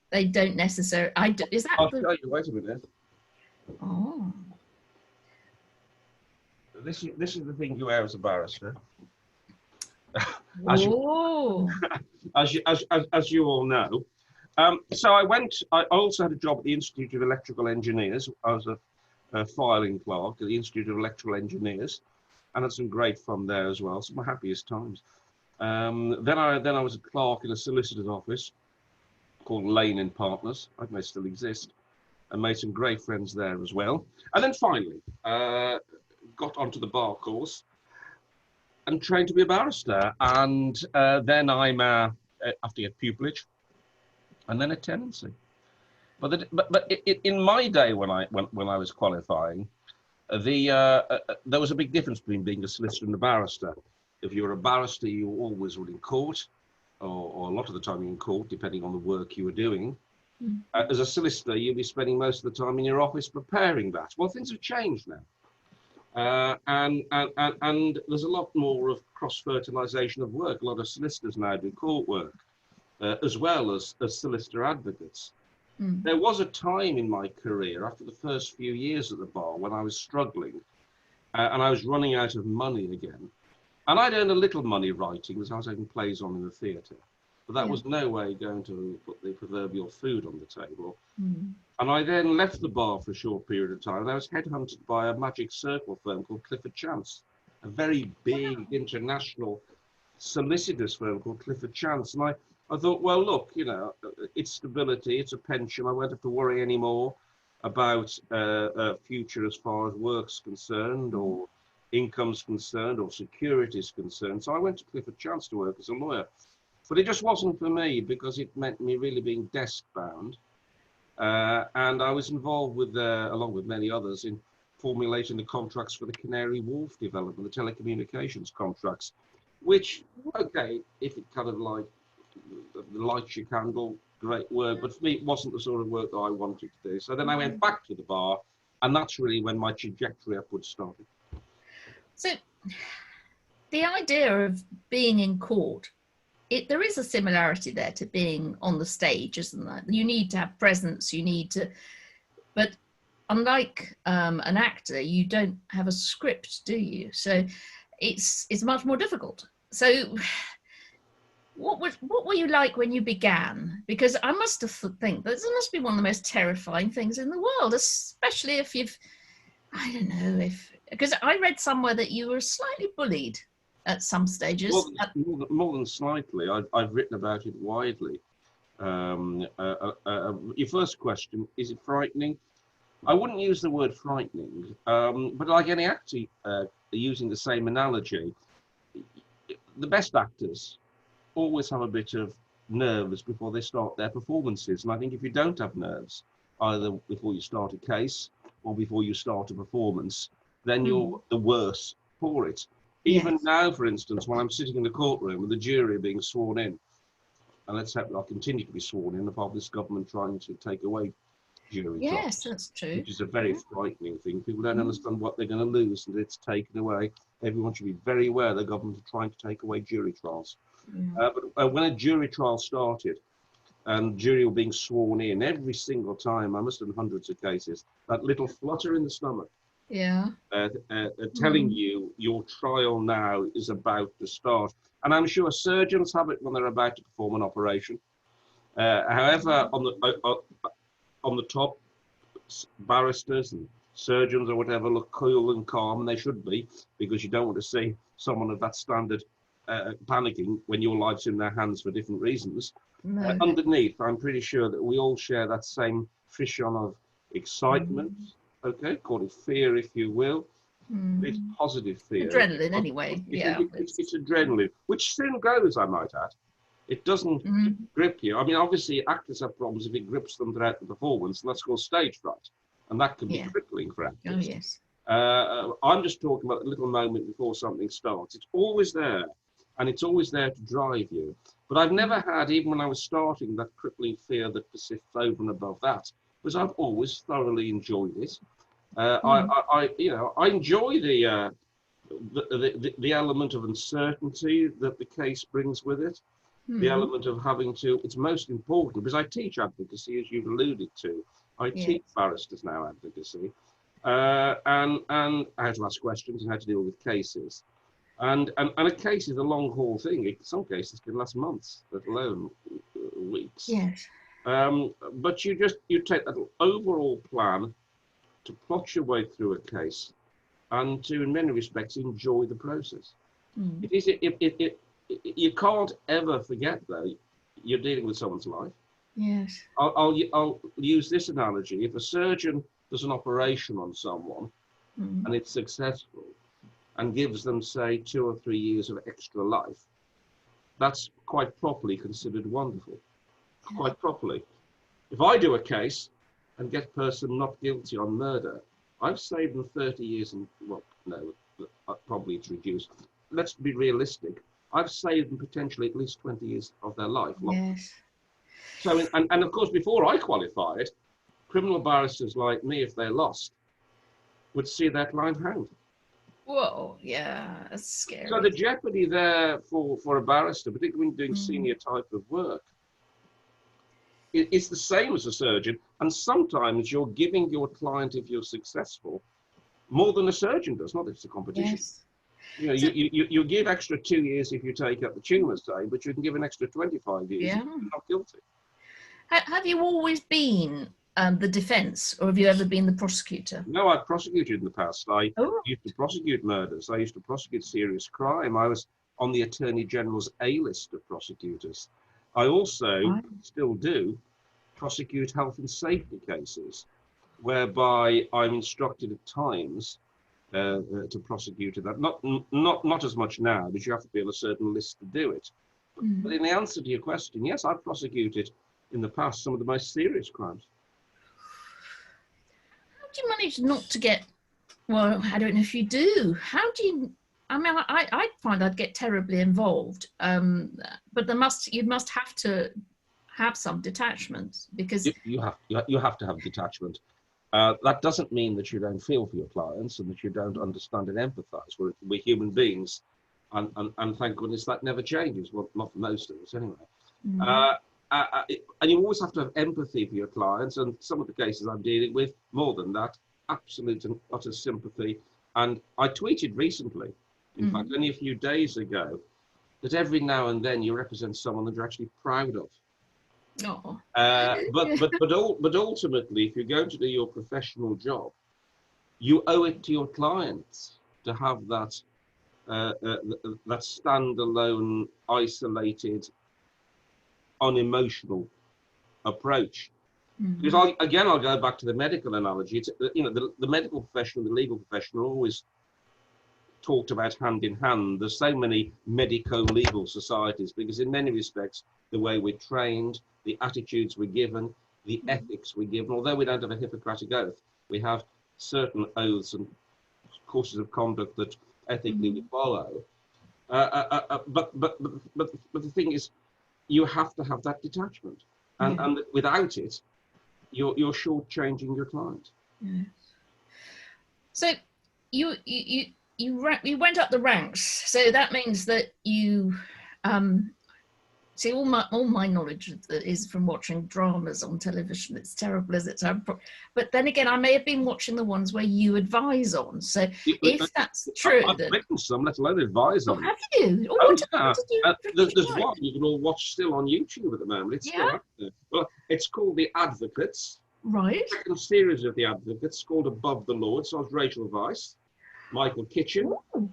they don't necessarily. Is that I'll the? show you. Wait a minute. Oh. This is the thing you wear as a barrister. Oh. As you all know. So I also had a job at the Institute of Electrical Engineers. I was a filing clerk at the Institute of Electrical Engineers, and had some great fun there as well. Some of my happiest times. Then I was a clerk in a solicitor's office called Lane and Partners. I may still exist, and made some great friends there as well. And then finally got onto the bar course and trained to be a barrister. And then I'm have to get pupillage, and then a tenancy. But in my day when I was qualifying, there was a big difference between being a solicitor and a barrister. If you were a barrister, you always were in court, or a lot of the time in court, depending on the work you were doing. As a solicitor, you'd be spending most of the time in your office preparing that. Well, things have changed now. And there's a lot more of cross-fertilization of work. A lot of solicitors now do court work, as well as solicitor advocates. There was a time in my career, after the first few years at the bar, when I was struggling, and I was running out of money again. And I'd earned a little money writing, because I was having plays on in the theatre. But that was no way going to put the proverbial food on the table. And I then left the bar for a short period of time, and I was headhunted by a magic circle firm called Clifford Chance, a very big international solicitors firm called Clifford Chance. And I thought, well, look, it's stability, it's a pension. I won't have to worry anymore about future as far as work's concerned, or income's concerned, or security is concerned. So I went to Clifford Chance to work as a lawyer. But it just wasn't for me, because it meant me really being desk bound. And I was involved with, along with many others, in formulating the contracts for the Canary Wharf development, the telecommunications contracts, which, okay, if it kind of like lights your candle, great work, but for me, it wasn't the sort of work that I wanted to do. So then I went back to the bar, and that's really when my trajectory upwards started. So the idea of being in court, there is a similarity there to being on the stage, isn't there? You need to have presence, but unlike an actor, you don't have a script, do you? So it's much more difficult. So what were you like when you began? Because I must have think that this must be one of the most terrifying things in the world, especially if I don't know, because I read somewhere that you were slightly bullied at some stages. Well, more than slightly. I've written about it widely. Your first question, is it frightening? I wouldn't use the word frightening, but like any actor, using the same analogy, the best actors always have a bit of nerves before they start their performances. And I think if you don't have nerves, either before you start a case or before you start a performance, then you're the worse for it. Even now, for instance, when I'm sitting in the courtroom with the jury being sworn in, and let's hope I'll continue to be sworn in, apart from this government trying to take away jury trials. Yes, that's true. Which is a very frightening thing. People don't understand what they're going to lose, and it's taken away. Everyone should be very aware the government are trying to take away jury trials. But when a jury trial started, and jury were being sworn in, every single time, I must have done hundreds of cases, that little flutter in the stomach Yeah. Telling you your trial now is about to start. And I'm sure surgeons have it when they're about to perform an operation. However, on the top, barristers and surgeons or whatever look cool and calm, and they should be, because you don't want to see someone of that standard panicking when your life's in their hands for different reasons. No. Underneath, I'm pretty sure that we all share that same frisson of excitement, okay, call it fear if you will. It's positive fear. Adrenaline, anyway. It's adrenaline, which soon goes, I might add. It doesn't grip you. I mean, obviously, actors have problems if it grips them throughout the performance, and that's called stage fright, and that can be crippling for actors. Oh, yes. I'm just talking about the little moment before something starts. It's always there, and it's always there to drive you. But I've never had, even when I was starting, that crippling fear that persists over and above that, because I've always thoroughly enjoyed it. I enjoy the element of uncertainty that the case brings with it. The element of having to, it's most important, because I teach advocacy, as you've alluded to. I teach barristers now advocacy, and how to ask questions and how to deal with cases. And a case is a long haul thing. Some cases can last months, let alone weeks. Yes. But you take that overall plan to plot your way through a case and to, in many respects, enjoy the process. You can't ever forget, though, you're dealing with someone's life. Yes. I'll use this analogy. If a surgeon does an operation on someone and it's successful and gives them, say, 2 or 3 years of extra life, that's quite properly considered wonderful. Quite properly. If I do a case and get a person not guilty on murder, I've saved them 30 years and, well, no, probably it's reduced. Let's be realistic. I've saved them potentially at least 20 years of their life. Yes. So, and of course, before I qualified, criminal barristers like me, if they lost, would see their client hanged. Whoa, yeah, that's scary. So the jeopardy there for a barrister, particularly when doing senior type of work, it's the same as a surgeon. And sometimes you're giving your client, if you're successful, more than a surgeon does, not if it's a competition. Yes. You know, so, you give extra 2 years if you take up the tumour, say, but you can give an extra 25 years if you're not guilty. Have you always been the defence, or have you ever been the prosecutor? No, I've prosecuted in the past. I used to prosecute murders. I used to prosecute serious crime. I was on the Attorney General's A-list of prosecutors. I also still do prosecute health and safety cases, whereby I'm instructed at times to prosecute that. Not as much now, because you have to be on a certain list to do it. But in the answer to your question, yes, I've prosecuted in the past some of the most serious crimes. How do you manage not to get, well, I don't know if you do. How do you, I mean, I find I'd get terribly involved, but you must have to have some detachment, because you have to have detachment. That doesn't mean that you don't feel for your clients and that you don't understand and empathise. We're human beings, and thank goodness that never changes. Well, not for most of us anyway. And you always have to have empathy for your clients, and some of the cases I'm dealing with, more than that, absolute and utter sympathy. And I tweeted recently, in fact, only a few days ago, that every now and then you represent someone that you're actually proud of. Oh. But ultimately, if you're going to do your professional job, you owe it to your clients to have that that standalone, isolated, unemotional approach. Because I'll go back to the medical analogy. It's, the medical profession and the legal profession are always talked about hand in hand. There's so many medico-legal societies, because in many respects, the way we're trained, the attitudes we're given, the ethics we're given, although we don't have a Hippocratic oath, we have certain oaths and courses of conduct that ethically we follow. But the thing is, you have to have that detachment, and without it, you're shortchanging your client. So you went up the ranks. So that means that you See, all my knowledge is from watching dramas on television. It's terrible, is it? But then again, I may have been watching the ones where you advise on. So if that's true, I've written some, let alone advise on. Have you? Oh, yeah. There's one you can all watch still on YouTube at the moment. It's still out there. Well, it's called The Advocates. Right. The second series of The Advocates, called Above the Law. It stars Rachel Weisz, Michael Kitchen. Ooh.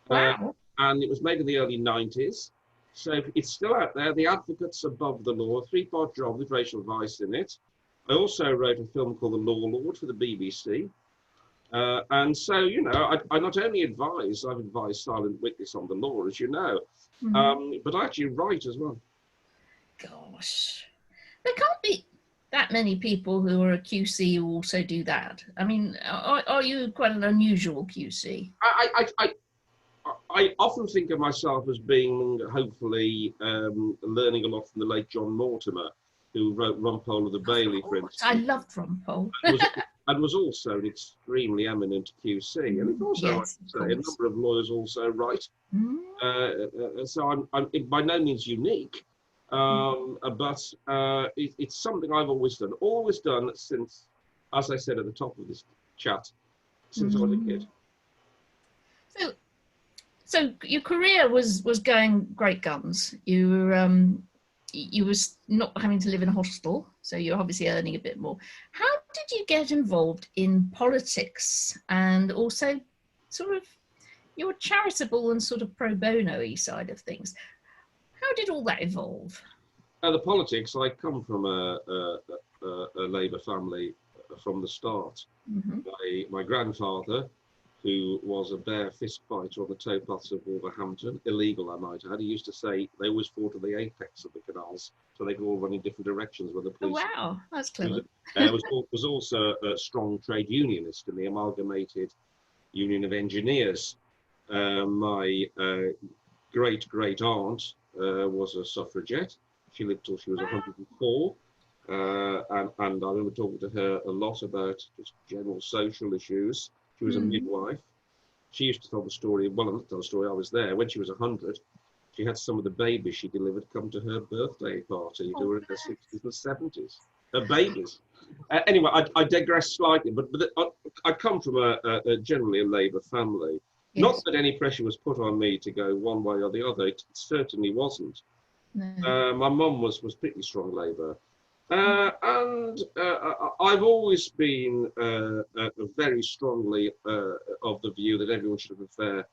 Wow. And it was made in the early 90s. So it's still out there, The Advocates Above the Law, a 3-part job with Rachel Weisz in it. I also wrote a film called The Law Lord for the BBC. And so, you know, I not only advise, I've advised Silent Witness on the law, as you know, but I actually write as well. Gosh, there can't be that many people who are a QC who also do that. I mean, are you quite an unusual QC? I often think of myself as being, hopefully, learning a lot from the late John Mortimer, who wrote Rumpole of the Bailey, for instance. I loved Rumpole. And was also an extremely eminent QC. And of course, yes, a number of lawyers also write. So I'm by no means unique, but it's something I've always done since, as I said at the top of this chat, since I was a kid. So your career was going great guns. You was not having to live in a hostel, so you're obviously earning a bit more. How did you get involved in politics, and also sort of your charitable and sort of pro bono-y side of things? How did all that evolve? The politics, I come from a Labour family from the start. My grandfather, who was a bare fist fighter on the towpaths of Wolverhampton, illegal I might add. He used to say they always fought at the apex of the canals, so they could all run in different directions when the police... Oh, wow, that's clever. Was also a strong trade unionist in the Amalgamated Union of Engineers. My great-great-aunt was a suffragette. She lived till she was 104. And I remember talking to her a lot about just general social issues. She was a midwife. She used to tell the story, well, not tell the story, I was there. When she was 100, she had some of the babies she delivered come to her birthday party who were in their 60s and 70s. Her babies. Anyway, I digress slightly, but I come from generally a Labour family. Yes. Not that any pressure was put on me to go one way or the other. It certainly wasn't. No. My mum was pretty strong Labour. And I've always been very strongly of the view that everyone should have a fair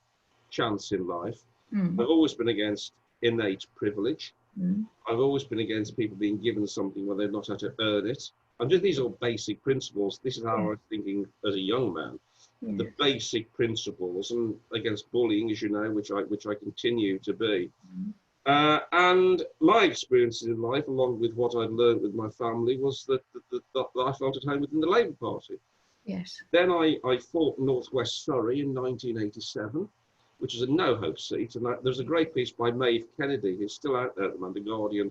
chance in life. I've always been against innate privilege. I've always been against people being given something where they've not had to earn it. And just these are all basic principles. This is how I was thinking as a young man. The basic principles, and against bullying, as you know, which I continue to be. And my experiences in life, along with what I'd learned with my family, was that I felt at home within the Labour Party. Yes. Then I fought North West Surrey in 1987, which is a no-hope seat. And there's a great piece by Maeve Kennedy, who's still out there at the moment, the Guardian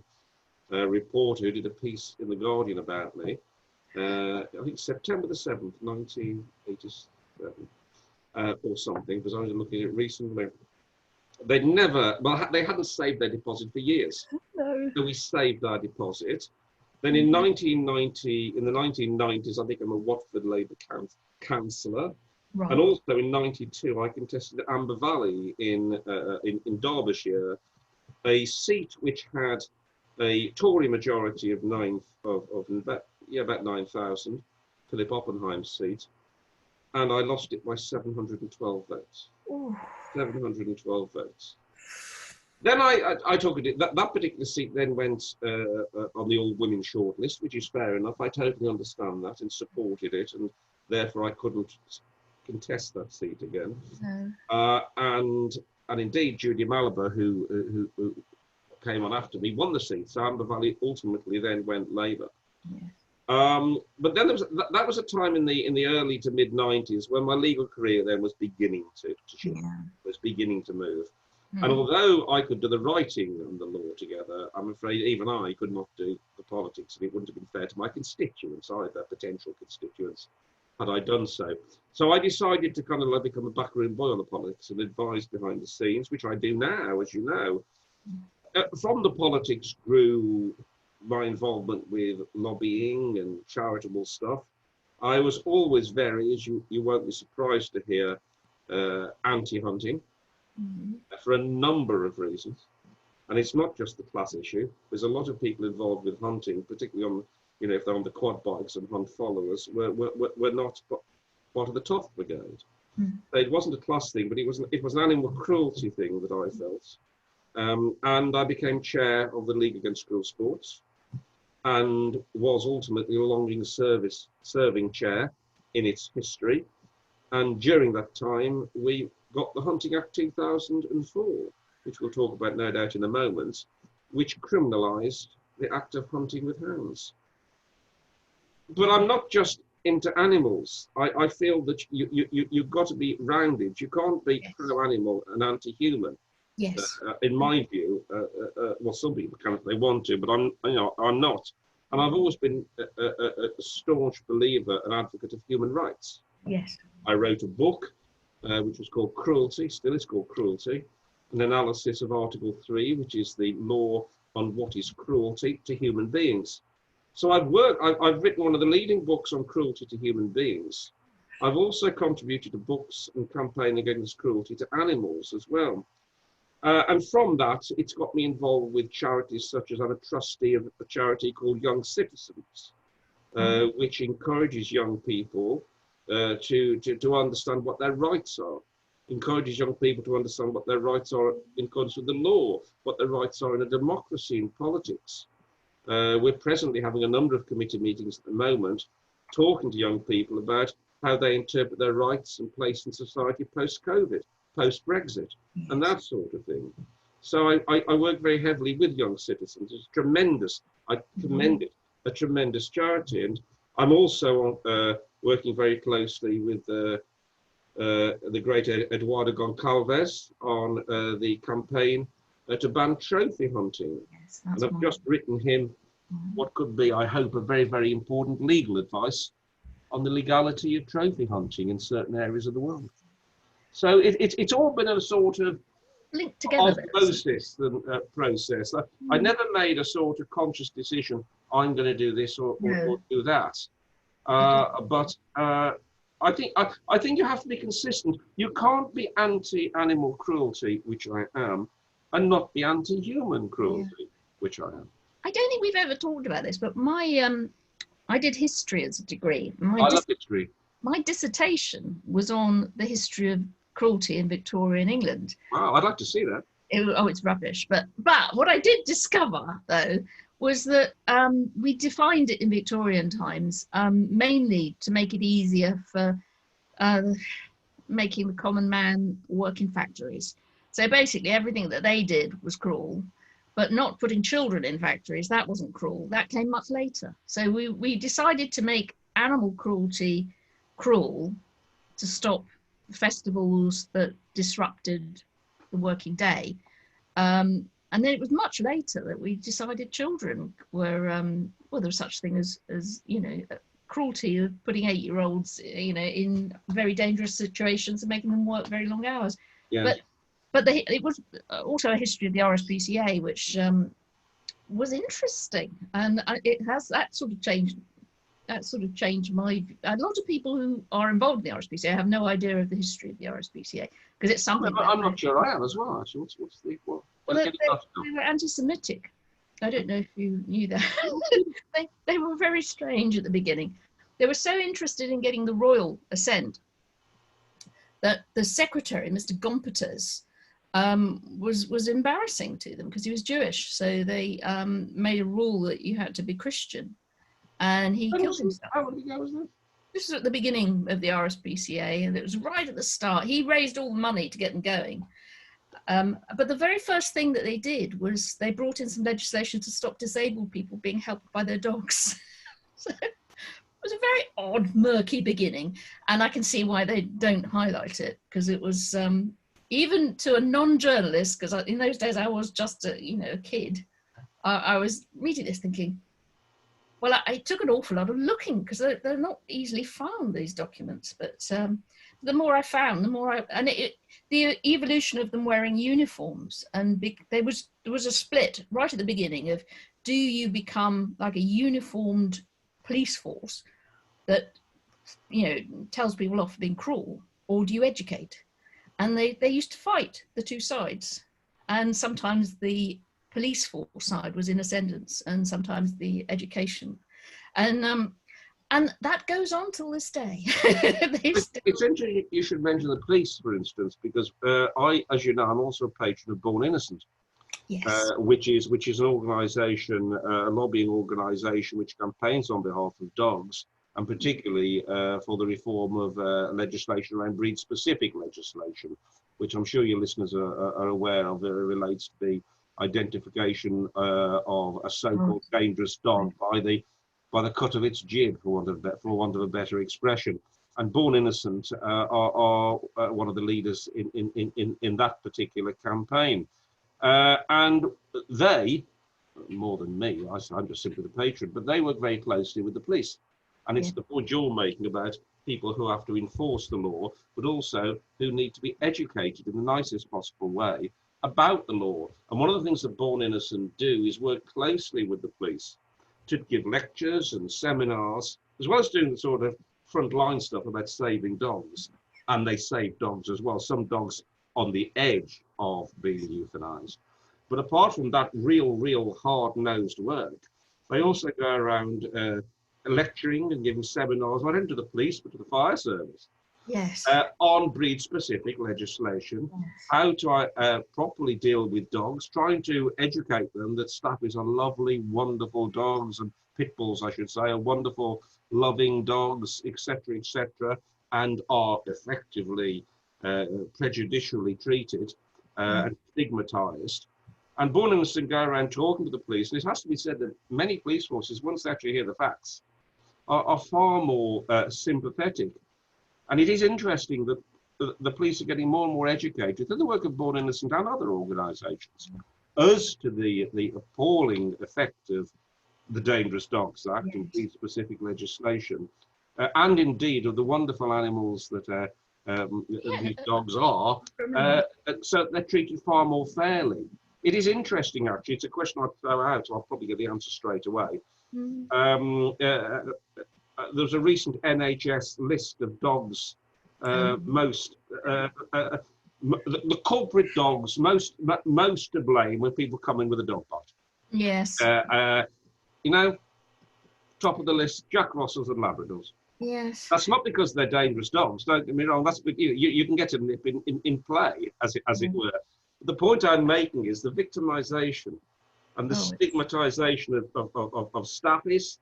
reporter, who did a piece in the Guardian about me. I think September the 7th, 1987, or something, because I was looking at it recently. They hadn't saved their deposit for years. No. So we saved our deposit. Then in 1990, in the 1990s, I became a Watford Labour councillor. Right. And also in 92, I contested Amber Valley in Derbyshire, a seat which had a Tory majority of about 9,000, Philip Oppenheim's seat. And I lost it by 712 votes. Ooh. 712 votes. Then I took it. That particular seat then went on the all-women shortlist, which is fair enough. I totally understand that and supported it, and therefore I couldn't contest that seat again. No. And indeed, Judy Malabar, who came on after me, won the seat. So Amber Valley ultimately then went Labour. Yes. But then that was a time in the early to mid 90s when my legal career then was beginning to shift, was beginning to move. And although I could do the writing and the law together, I'm afraid even I could not do the politics, and it wouldn't have been fair to my constituents either, potential constituents, had I done so. So I decided to kind of become a backroom boy on the politics and advise behind the scenes, which I do now, as you know. from the politics grew my involvement with lobbying and charitable stuff. I was always very, as you won't be surprised to hear, anti-hunting for a number of reasons. And it's not just the class issue. There's a lot of people involved with hunting, particularly on, if they're on the quad bikes and hunt followers, we're not part of the Toff Brigade. It wasn't a class thing, but it was an animal cruelty thing that I felt. And I became chair of the League Against Cruel Sports, and was ultimately the longest serving chair in its history. And during that time, we got the Hunting Act 2004, which we'll talk about no doubt in a moment, which criminalised the act of hunting with hounds. But I'm not just into animals. I feel that you've got to be rounded. You can't be pro-animal and anti-human. Yes. In my view, well, some people can if they want to, but I'm not. And I've always been a staunch believer and advocate of human rights. Yes. I wrote a book, which was called Cruelty, still is called Cruelty, an analysis of Article 3, which is the law on what is cruelty to human beings. So I've written one of the leading books on cruelty to human beings. I've also contributed to books and campaigning against cruelty to animals as well. And from that, it's got me involved with charities such as I'm a trustee of a charity called Young Citizens, which encourages young people to understand what their rights are, encourages young people to understand what their rights are in accordance with the law, what their rights are in a democracy, in politics. We're presently having a number of committee meetings at the moment, talking to young people about how they interpret their rights and place in society post-COVID, post-Brexit, and that sort of thing. So I work very heavily with Young Citizens. It's tremendous. I commend it, a tremendous charity. And I'm also working very closely with the great Eduardo Goncalves on the campaign to ban trophy hunting. Yes, and I've just written him what could be, I hope, a very, very important legal advice on the legality of trophy hunting in certain areas of the world. So it's all been a sort of linked together osmosis process. I never made a sort of conscious decision, I'm going to do this or do that. But I think you have to be consistent. You can't be anti-animal cruelty, which I am, and not be anti-human cruelty, which I am. I don't think we've ever talked about this, but I did history as a degree. I love history. My dissertation was on the history of cruelty in Victorian England. Wow, I'd like to see that. It's rubbish. But what I did discover, though, was that we defined it in Victorian times mainly to make it easier for making the common man work in factories. So basically everything that they did was cruel, but not putting children in factories, that wasn't cruel. That came much later. So we decided to make animal cruelty cruel to stop festivals that disrupted the working day. And then it was much later that we decided children were, well, there was such thing as cruelty of putting 8-year-olds, in very dangerous situations and making them work very long hours. Yes. But it was also a history of the RSPCA, which was interesting, and it has that sort of changed my view. A lot of people who are involved in the RSPCA have no idea of the history of the RSPCA because it's something. I'm not sure I am as well. Actually, they were anti-Semitic. I don't know if you knew that. they were very strange at the beginning. They were so interested in getting the royal assent that the secretary, Mr. Gompetes, was embarrassing to them because he was Jewish. So they made a rule that you had to be Christian, and he killed himself. How long ago was that? This was at the beginning of the RSPCA, and it was right at the start. He raised all the money to get them going. But the very first thing that they did was they brought in some legislation to stop disabled people being helped by their dogs. So it was a very odd, murky beginning, and I can see why they don't highlight it, because it was even to a non-journalist, because in those days I was just a kid. I was reading this thinking, well, I took an awful lot of looking because they're not easily found, these documents. But the more I found, the more the evolution of them wearing uniforms, and there was a split right at the beginning of, do you become like a uniformed police force that, you know, tells people off for being cruel, or do you educate? And they used to fight, the two sides, and sometimes the police force side was in ascendance, and sometimes the education, and that goes on till this day. It's interesting you should mention the police, for instance, because as you know, I'm also a patron of Born Innocent. Yes. Which is an organisation, a lobbying organisation, which campaigns on behalf of dogs, and particularly for the reform of legislation around breed-specific legislation, which I'm sure your listeners are aware of. It relates to the identification of a so-called dangerous dog by the cut of its jib, for want of a better expression. And Born Innocent are one of the leaders in that particular campaign. And they, more than me, I'm just simply the patron, but they work very closely with the police. And it's the point you're making about people who have to enforce the law, but also who need to be educated in the nicest possible way about the law. And one of the things that Born Innocent do is work closely with the police to give lectures and seminars, as well as doing the sort of frontline stuff about saving dogs. And they save dogs as well. Some dogs on the edge of being euthanized. But apart from that real hard-nosed work, they also go around lecturing and giving seminars, not only to the police, but to the fire service. Yes. On breed-specific legislation, how to properly deal with dogs, trying to educate them that Staffies are lovely, wonderful dogs, and pit bulls, I should say, are wonderful, loving dogs, etc., etc., and are effectively prejudicially treated and stigmatized. And Born Innocent go around talking to the police, and it has to be said that many police forces, once they actually hear the facts, are far more sympathetic. And it is interesting that the police are getting more and more educated through the work of Born Innocent and other organisations as to the appalling effect of the Dangerous Dogs Act and breed-specific legislation, and indeed of the wonderful animals that these dogs are, so they're treated far more fairly. It is interesting, actually. It's a question I'd throw out, so I'll probably get the answer straight away. There's a recent NHS list of dogs, the culprit dogs, most to blame when people come in with a dog bite. Yes. You know, top of the list, Jack Russells and Labradors. Yes. That's not because they're dangerous dogs. Don't get me wrong. That's you can get a nip in play, as it were. The point I'm making is the victimisation and the stigmatisation of Staffies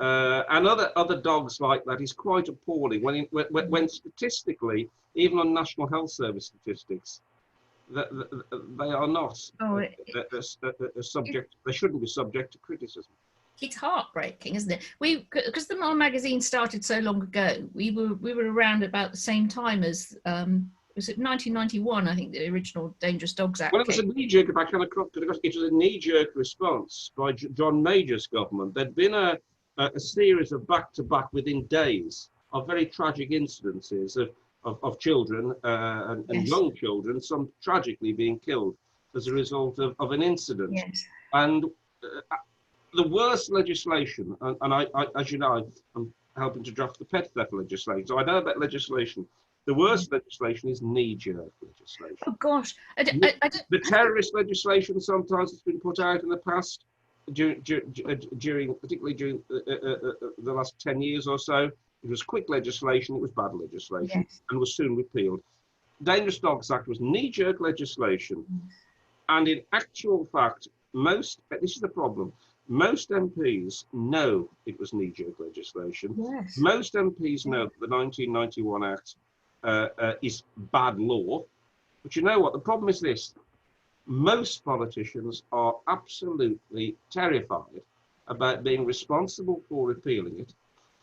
and other dogs like that is quite appalling. When statistically, even on National Health Service statistics, they are not subject. They shouldn't be subject to criticism. It's heartbreaking, isn't it? Because the Mole magazine started so long ago. We were around about the same time as was it 1991? I think the original Dangerous Dogs Act. Well, it was a knee-jerk. It was a knee-jerk response by John Major's government. There'd been a series of back-to-back within days of very tragic incidences of children and young children, some tragically being killed as a result of an incident. Yes. And the worst legislation, and I, as you know, I'm helping to draft the pet theft legislation, so I know about legislation. The worst legislation is knee-jerk legislation. Oh gosh, the terrorist legislation sometimes has been put out in the past, particularly during the last 10 years or so. It was quick legislation, it was bad legislation, and was soon repealed. Dangerous Dogs Act was knee-jerk legislation, and in actual fact, this is the problem, most MPs know it was knee-jerk legislation. Yes. Most MPs know that the 1991 Act is bad law. But you know what? The problem is this. Most politicians are absolutely terrified about being responsible for repealing it,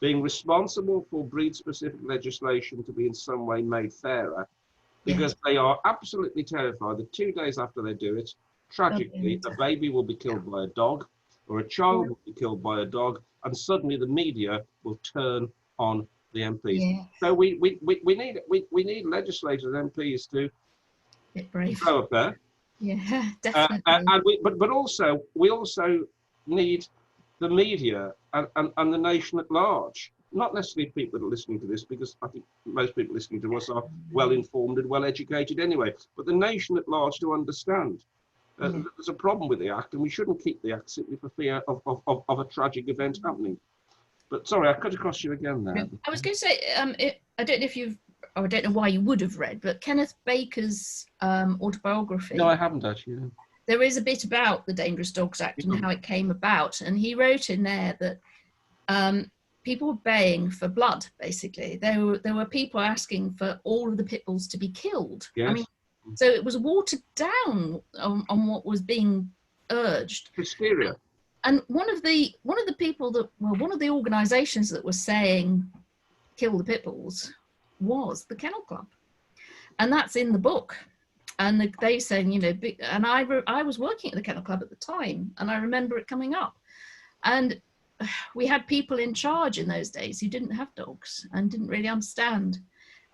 being responsible for breed-specific legislation to be in some way made fairer, because they are absolutely terrified that 2 days after they do it, tragically, a baby will be killed by a dog, or a child will be killed by a dog, and suddenly the media will turn on the MPs. Yeah, So we need legislators and MPs to bit brave. grow up there. Yeah, definitely. And but also we also need the media and the nation at large. Not necessarily people that are listening to this, because I think most people listening to us are well informed and well educated anyway. But the nation at large to understand Yeah. there's a problem with the act, and we shouldn't keep the act simply for fear of a tragic event happening. But sorry, I cut across you again there. I was going to say, I don't know if you've, or I don't know why you would have read, but Kenneth Baker's autobiography. No, I haven't actually. No. There is a bit about the Dangerous Dogs Act and how it came about, and he wrote in there that people were baying for blood. Basically, there were people asking for all of the pit bulls to be killed. Yes. I mean, so it was watered down on what was being urged. Hysteria. And one of the people that, well, one of the organisations that was saying kill the pit bulls was the Kennel Club, and that's in the book. And they saying, you know, and I was working at the Kennel Club at the time, and I remember it coming up. And we had people in charge in those days who didn't have dogs and didn't really understand.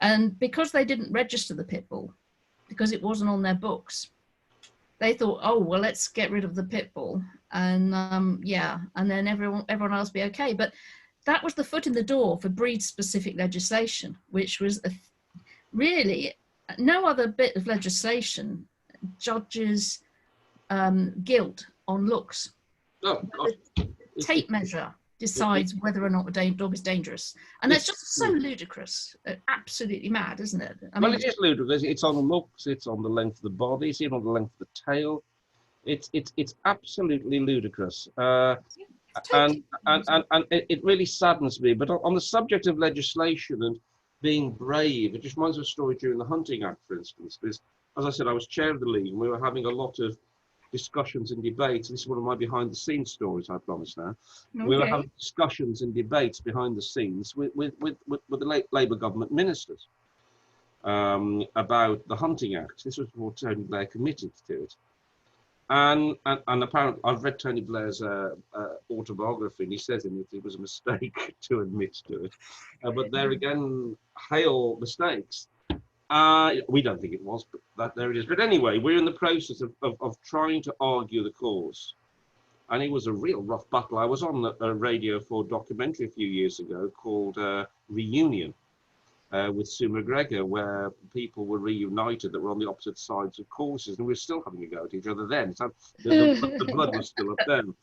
And because they didn't register the pit bull, because it wasn't on their books, they thought, oh, well, let's get rid of the pit bull. And yeah, and then everyone else be okay. But that was the foot in the door for breed-specific legislation, which was really no other bit of legislation judges guilt on looks. Oh, God. Tape measure decides whether or not a dog is dangerous, and that's just so ludicrous, absolutely mad, isn't it? I mean, well, it is ludicrous. It's on the looks, it's on the length of the body, it's even on the length of the tail. It's absolutely ludicrous, and it really saddens me. But on the subject of legislation and being brave, it just reminds me of a story during the Hunting Act, for instance. Because, as I said, I was chair of the league, and we were having a lot of discussions and debates. This is one of my behind-the-scenes stories, I promise now. Okay. We were having discussions and debates behind the scenes with the Labour government ministers about the Hunting Act. This was before Tony Blair committed to it. And apparently, I've read Tony Blair's autobiography, and he says in it was a mistake to admit to it. But there again, hail mistakes. We don't think it was, but there it is. But anyway, we're in the process of trying to argue the cause. And it was a real rough battle. I was on a Radio 4 documentary a few years ago called Reunion with Sue McGregor, where people were reunited that were on the opposite sides of courses. And we were still having a go at each other then. So the blood was still up then.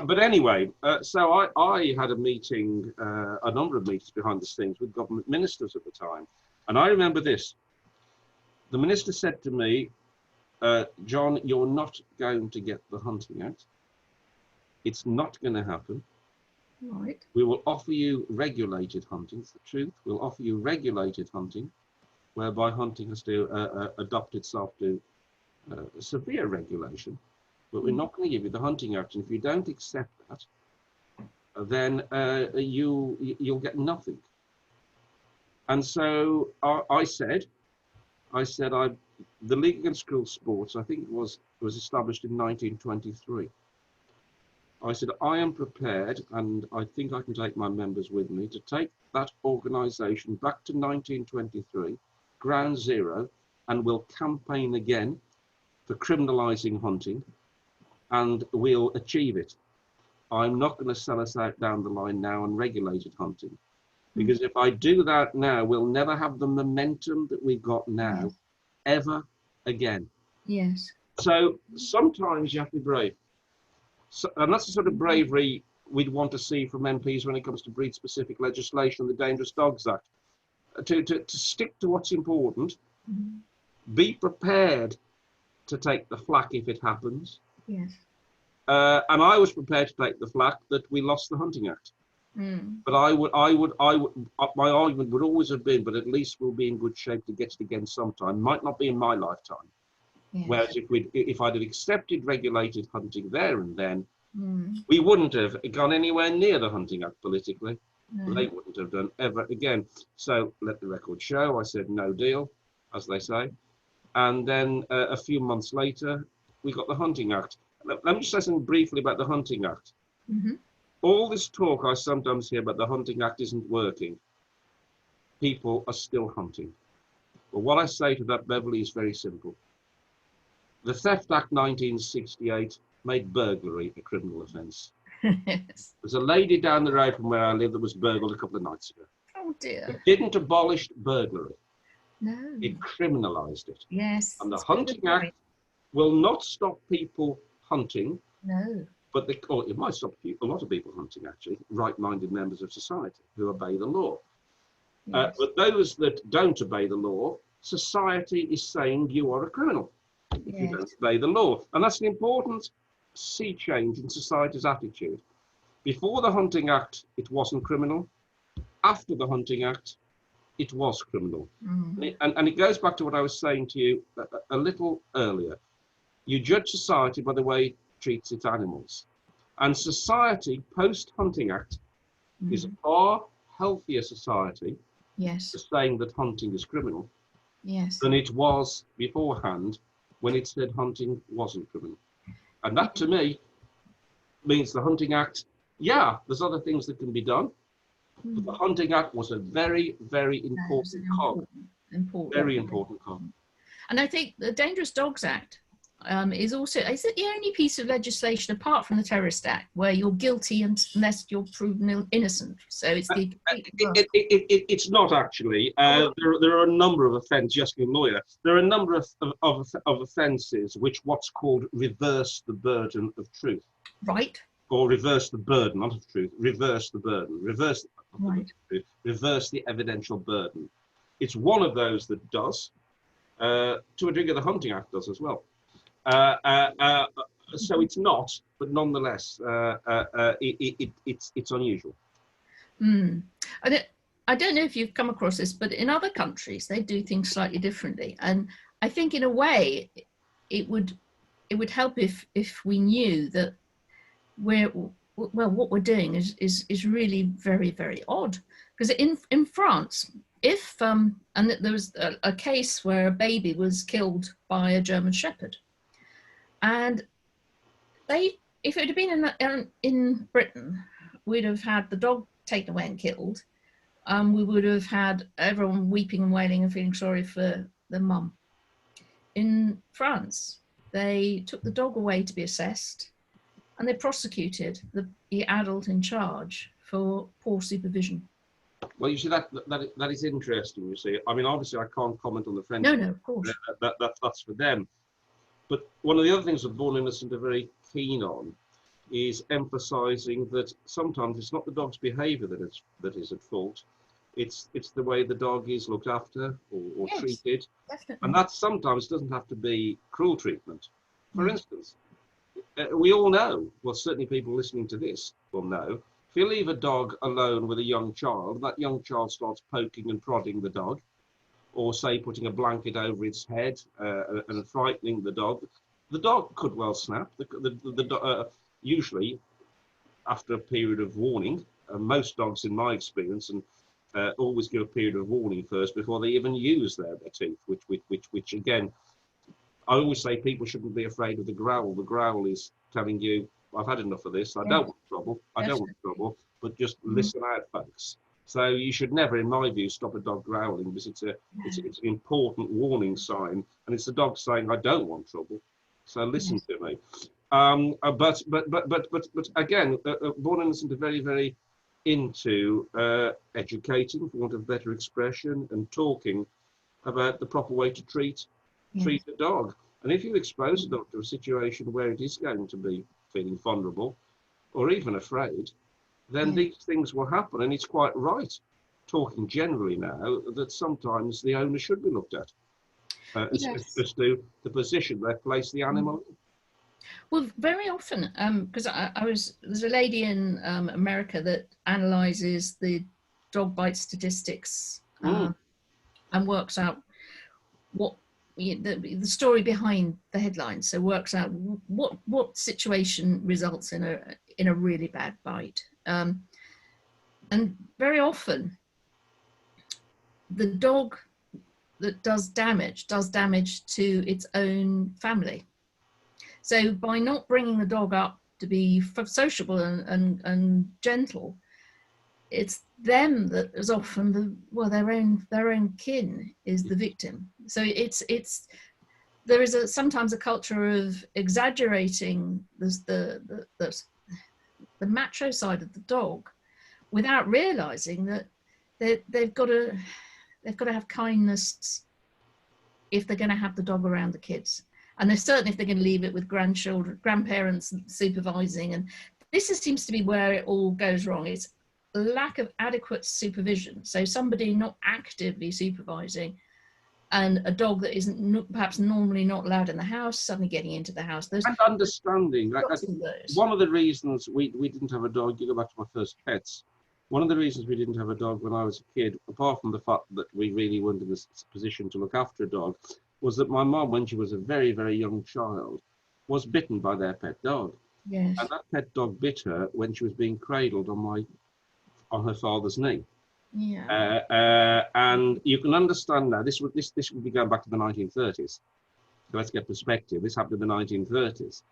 But anyway, so I had a meeting, a number of meetings behind the scenes with government ministers at the time. And I remember this. The minister said to me, John, you're not going to get the Hunting Act. It's not going to happen. Right. We will offer you regulated hunting. It's the truth. We'll offer you regulated hunting, whereby hunting has to adopt itself to severe regulation. But we're not going to give you the Hunting Act. And if you don't accept that, then you'll get nothing. And so I said, the League Against Cruel Sports, I think it was established in 1923. I said, I am prepared, and I think I can take my members with me, to take that organisation back to 1923, ground zero, and we'll campaign again for criminalising hunting, and we'll achieve it. I'm not going to sell us out down the line now on regulated hunting. Because if I do that now, we'll never have the momentum that we've got now, ever again. Yes. So sometimes you have to be brave. So, and that's the sort of bravery we'd want to see from MPs when it comes to breed-specific legislation, the Dangerous Dogs Act. To stick to what's important, be prepared to take the flak if it happens. Yes. And I was prepared to take the flak that we lost the Hunting Act. But I would, my argument would always have been, but at least we'll be in good shape to get it again sometime. Might not be in my lifetime. Yes. Whereas if I'd have accepted regulated hunting there and then, we wouldn't have gone anywhere near the Hunting Act politically. No. They wouldn't have done ever again. So let the record show, I said no deal, as they say. And then a few months later, we got the Hunting Act. Let me just say something briefly about the Hunting Act. All this talk I sometimes hear about the Hunting Act isn't working. people are still hunting. But what I say to that, Beverley, is very simple. The Theft Act 1968 made burglary a criminal offence. Yes. There's a lady down the road from where I live that was burgled a couple of nights ago. Oh dear. It didn't abolish burglary. No. It criminalised it. Yes. And the that's a good Hunting point. Act will not stop people hunting, No. but it might stop a lot of people hunting, actually, right-minded members of society who obey the law. Yes. But those that don't obey the law, society is saying you are a criminal if you don't obey the law. And that's an important sea change in society's attitude. Before the Hunting Act, it wasn't criminal. After the Hunting Act, it was criminal. And it goes back to what I was saying to you a little earlier. You judge society by the way it treats its animals. And society, post-Hunting Act, is a far healthier society Yes. for saying that hunting is criminal Yes. than it was beforehand when it said hunting wasn't criminal. And that, to me, means the Hunting Act, yeah, there's other things that can be done, but the Hunting Act was a very, very important cog. Very important cog. And I think the Dangerous Dogs Act is it the only piece of legislation apart from the Terrorist Act where you're guilty unless you're proven innocent? So it's the it's not actually. There are a number of offences. Yes, you're a lawyer. There are a number of offences which what's called reverse the burden of truth. Right. Or reverse the burden, not of truth. Reverse the burden. Reverse the evidential burden. It's one of those that does. To a degree, the Hunting Act does as well. So it's not, but nonetheless, it's unusual. I don't know if you've come across this, but in other countries they do things slightly differently, and I think in a way it would help if we knew that what we're doing is really very, very odd. Because in France, if and there was a case where a baby was killed by a German Shepherd, and if it had been in Britain, we'd have had the dog taken away and killed. We would have had everyone weeping and wailing and feeling sorry for the mum. In France, they took the dog away to be assessed, and they prosecuted the adult in charge for poor supervision. Well, you see, that is interesting, you see. I mean, obviously, I can't comment on the French. No, of course. That's for them. But one of the other things that Born Innocent are very keen on is emphasising that sometimes it's not the dog's behaviour that is at fault. It's the way the dog is looked after or treated. Definitely. And that sometimes doesn't have to be cruel treatment. For instance, we all know, well, certainly people listening to this will know, if you leave a dog alone with a young child, that young child starts poking and prodding the dog, or say putting a blanket over its head and frightening the dog could well snap. Usually, after a period of warning, most dogs, in my experience, and always give a period of warning first before they even use their teeth, which again, I always say people shouldn't be afraid of the growl. The growl is telling you, I've had enough of this, I don't want trouble, but just listen out, folks. So you should never, in my view, stop a dog growling, because it's an important warning sign, and it's the dog saying, I don't want trouble, so listen to me. But again, Born Innocent are very, very into educating, for want of better expression, and talking about the proper way to treat a dog. And if you expose a dog to a situation where it is going to be feeling vulnerable or even afraid, then these things will happen. And it's quite right, talking generally now, that sometimes the owner should be looked at as to the position they place the animal in. Well, very often, because there's a lady in America that analyzes the dog bite statistics and works out what the story behind the headlines. So works out what situation results in a really bad bite, and very often the dog that does damage to its own family. So by not bringing the dog up to be sociable and gentle, it's them that is often their own kin is the victim. So there is sometimes a culture of exaggerating the macho side of the dog, without realizing that they've got to have kindness if they're going to have the dog around the kids, and they're certainly if they're going to leave it with grandparents supervising. And this seems to be where it all goes wrong. It's lack of adequate supervision. So somebody not actively supervising, and a dog that isn't perhaps normally not allowed in the house suddenly getting into the house. And understanding. One of the reasons we didn't have a dog, you go back to my first pets, one of the reasons we didn't have a dog when I was a kid, apart from the fact that we really weren't in this position to look after a dog, was that my mum, when she was a very, very young child, was bitten by their pet dog. Yes. And that pet dog bit her when she was being cradled on her father's knee. Yeah. And you can understand now, this would be going back to the 1930s. So let's get perspective. This happened in the 1930s.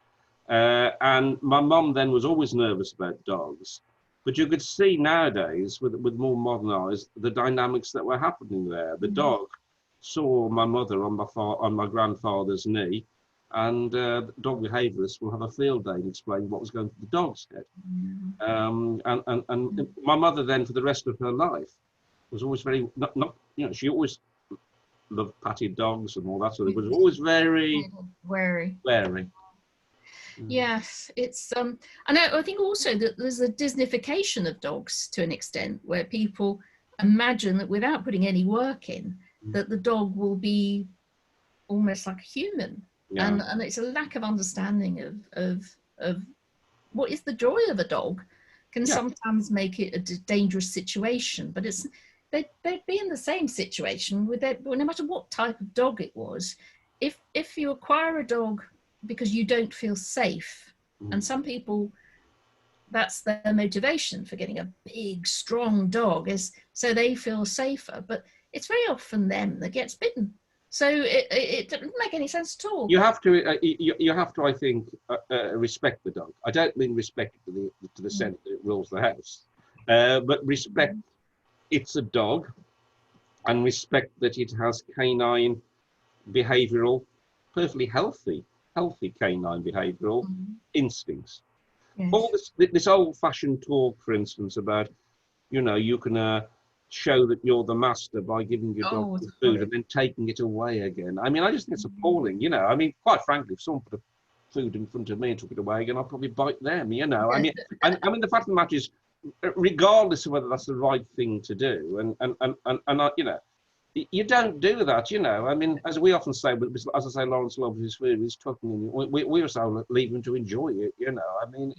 And my mum then was always nervous about dogs. But you could see nowadays, with more modern eyes, the dynamics that were happening there. The dog saw my mother on my grandfather's knee, and dog behaviourists will have a field day and explain what was going through the dog's head. And my mother then, for the rest of her life, was always very she always loved patted dogs and all that sort of. Was always very wary. Yes, it's and I think also that there's a Disneyfication of dogs to an extent, where people imagine that without putting any work in, that the dog will be almost like a human. And it's a lack of understanding of what is the joy of a dog can sometimes make it a dangerous situation. But they'd be in the same situation with it, no matter what type of dog it was. If you acquire a dog because you don't feel safe, and some people, that's their motivation for getting a big, strong dog, is so they feel safer. But it's very often them that gets bitten. So it doesn't make any sense at all. You have to, I think, respect the dog. I don't mean respect to the sense that it rules the house, but respect it's a dog, and respect that it has canine behavioural, perfectly healthy canine behavioural instincts. Yes. All this old-fashioned talk, for instance, about you can show that you're the master by giving your dog food and then taking it away again. I mean, I just think it's appalling. I mean, quite frankly, if someone put food in front of me and took it away again, I'd probably bite them. I mean, the fact of the matter is, regardless of whether that's the right thing to do, and you don't do that. I mean, as we often say, as I say, Lawrence loves his food, he's talking. We also leave him to enjoy it. I mean,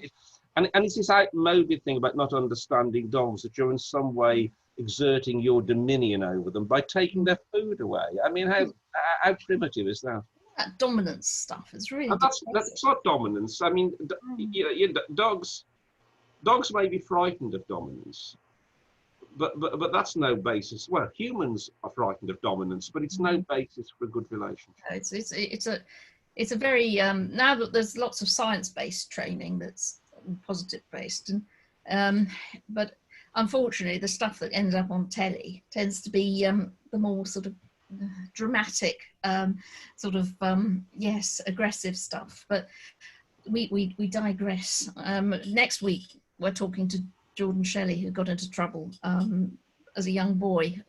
and it's this outmoded thing about not understanding dogs, that you're in some way exerting your dominion over them by taking their food away. I mean, how primitive is that? That dominance stuff is really. That's not dominance. I mean, dogs may be frightened of dominance, but that's no basis. Well, humans are frightened of dominance, but it's no basis for a good relationship. It's a very now that there's lots of science-based training that's positive based, and but unfortunately the stuff that ends up on telly tends to be the more sort of dramatic, aggressive stuff. But we digress. Next week we're talking to Jordan Shelley, who got into trouble as a young boy.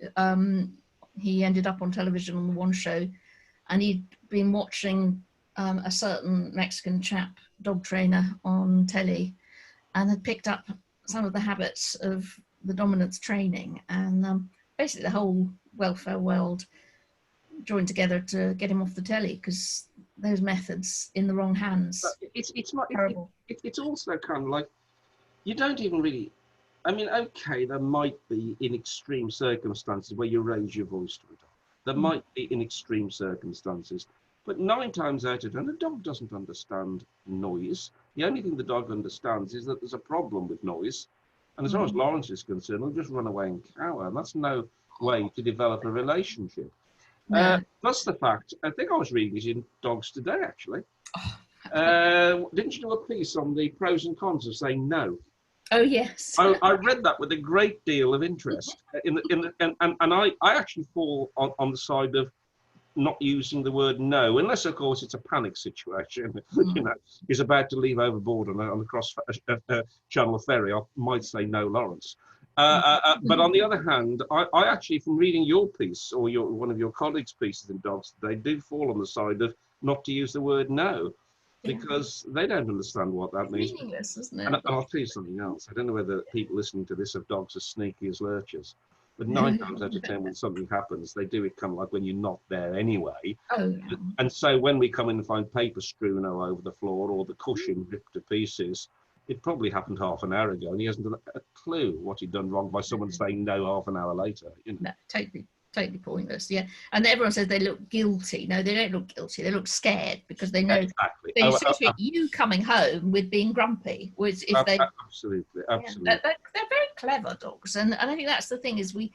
He ended up on television on the One Show, and he'd been watching a certain Mexican chap, dog trainer, on telly, and had picked up some of the habits of the dominance training. And basically the whole welfare world joined together to get him off the telly, because those methods in the wrong hands. It's not terrible. It's also kind of like, you don't even really. I mean, okay, there might be in extreme circumstances where you raise your voice to a dog. There might be in extreme circumstances, but 9 times out of 10, the dog doesn't understand noise. The only thing the dog understands is that there's a problem with noise, and as far as Lawrence is concerned, he'll just run away and cower, and that's no way to develop a relationship. No. Plus the fact, I think I was reading it in Dogs Today, actually. Didn't you do a piece on the pros and cons of saying no? Oh yes. I read that with a great deal of interest. And I actually fall on the side of not using the word no, unless of course it's a panic situation. You know, he's about to leave overboard on a cross channel ferry. I might say no, Lawrence. But on the other hand, I actually, from reading your piece or one of your colleagues' pieces in Dogs, they do fall on the side of not to use the word no, because they don't understand what that means. Meaningless, isn't it? And I'll tell you something else. I don't know whether people listening to this have dogs as sneaky as lurchers, but 9 times out of 10, when something happens, they do it kind of like when you're not there anyway. Oh, yeah. And so when we come in and find paper strewn all over the floor or the cushion ripped to pieces, it probably happened half an hour ago, and he hasn't got a clue what he'd done wrong by someone saying no half an hour later. You know? No, totally pointless. Yeah, and everyone says they look guilty. No, they don't look guilty. They look scared because they know exactly. they associate you coming home with being grumpy. Whereas if they absolutely, yeah, they're very clever dogs, and I think that's the thing is we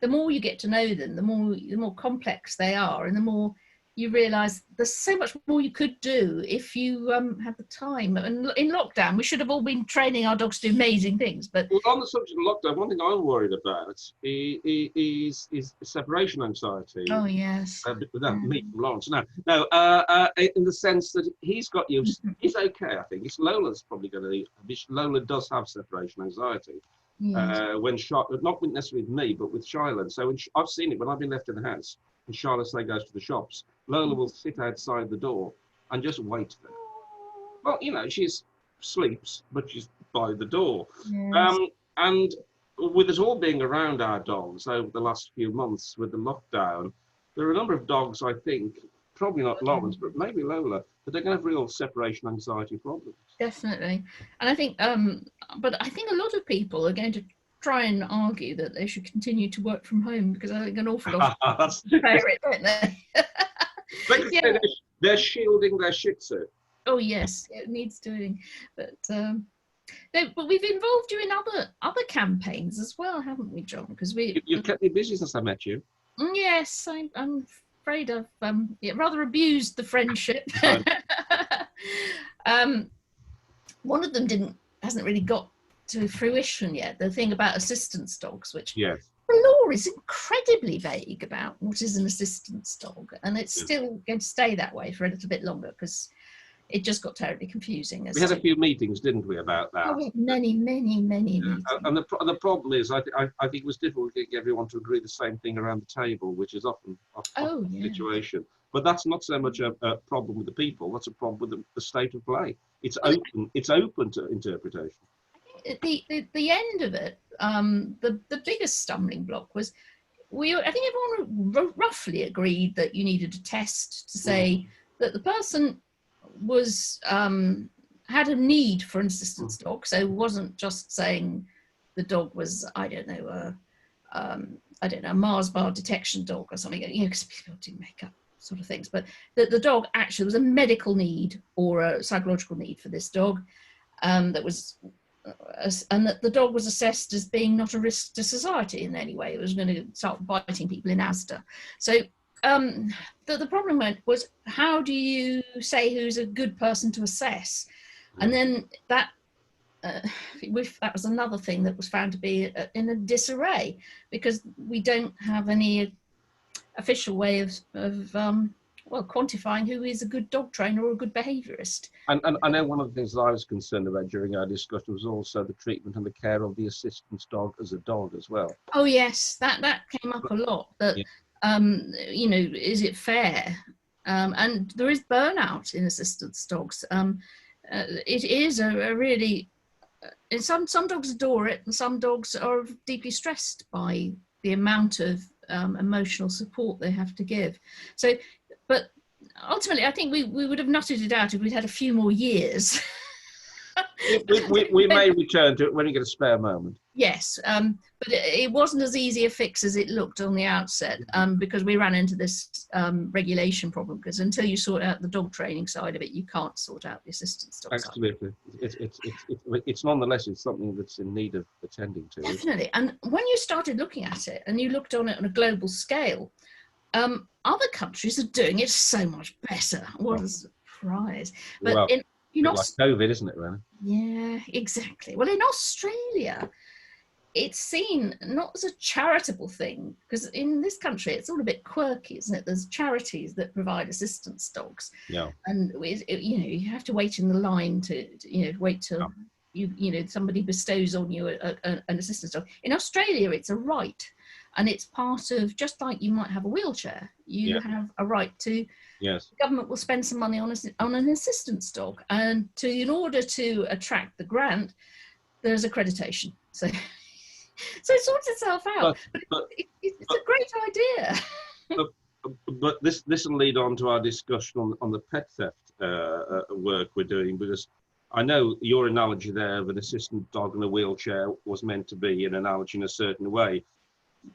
the more you get to know them, the more complex they are, and the more you realise there's so much more you could do if you had the time. And in lockdown, we should have all been training our dogs to do amazing things. But well, on the subject of lockdown, one thing I'm worried about is separation anxiety. Oh yes, Without me from Lawrence. No, in the sense that he's got used. He's okay, I think. It's Lola's probably going to. Lola does have separation anxiety. yes. When Charlotte, not necessarily with me, but with Charlotte. So I've seen it when I've been left in the house, and Charlotte say goes to the shops. Lola will sit outside the door and just wait there. Well, you know, she sleeps, but she's by the door. Yes. And with us all being around our dogs over the last few months with the lockdown, there are a number of dogs, I think, probably not Lawrence, but maybe Lola, that they're going to have real separation anxiety problems. Definitely. And I think, but I think a lot of people are going to try and argue that they should continue to work from home, because I think an awful lot of people prefer it, don't they? Yeah. They're shielding their Shih Tzu. Oh yes, it needs doing, but no, but we've involved you in other campaigns as well, haven't we, John? Because you've kept me busy since I met you. Yes, I'm afraid I've rather abused the friendship. One of them hasn't really got to fruition yet. The thing about assistance dogs, which the law is incredibly vague about what is an assistance dog, and it's still going to stay that way for a little bit longer because it just got terribly confusing. We had a few meetings, didn't we, about that? Oh, we had many meetings. And the problem is, I think it was difficult to get everyone to agree the same thing around the table, which is often the situation. But that's not so much a problem with the people; that's a problem with the state of play. It's open. It's open to interpretation. The end of it, the biggest stumbling block was I think everyone roughly agreed that you needed a test to say that the person was had a need for an assistance dog, so it wasn't just saying the dog was a Mars bar detection dog or something, because people do make up sort of things, but that the dog actually was a medical need or a psychological need for this dog, and that the dog was assessed as being not a risk to society in any way. It was going to start biting people in Asda. So the problem was, how do you say who's a good person to assess? And then that was another thing that was found to be in a disarray, because we don't have any official way of quantifying who is a good dog trainer or a good behaviourist. And I know one of the things that I was concerned about during our discussion was also the treatment and the care of the assistance dog as a dog as well. Oh yes, that came up a lot. That is it fair? And there is burnout in assistance dogs. It is a really. Some dogs adore it, and some dogs are deeply stressed by the amount of emotional support they have to give. So, but ultimately, I think we would have nutted it out if we'd had a few more years. we may return to it when you get a spare moment. Yes, but it wasn't as easy a fix as it looked on the outset, because we ran into this regulation problem, because until you sort out the dog training side of it, you can't sort out the assistance dog Absolutely. Side. It's nonetheless, it's something that's in need of attending to. Definitely. And when you started looking at it and you looked on it on a global scale, other countries are doing it so much better. What a surprise. But You're bit not. like COVID, isn't it, really? Yeah, exactly. Well, in Australia, it's seen not as a charitable thing, because in this country it's all a bit quirky, isn't it? There's charities that provide assistance dogs, Yeah. and you have to wait in the line to wait till somebody bestows on you an assistance dog. In Australia, it's a right, and it's part of, just like you might have a wheelchair, you have a right to. Yes. The government will spend some money on an assistance dog, and in order to attract the grant, there's accreditation. So it sorts itself out. But it's a great idea. But this will lead on to our discussion on the pet theft work we're doing, because I know your analogy there of an assistant dog in a wheelchair was meant to be an analogy in a certain way,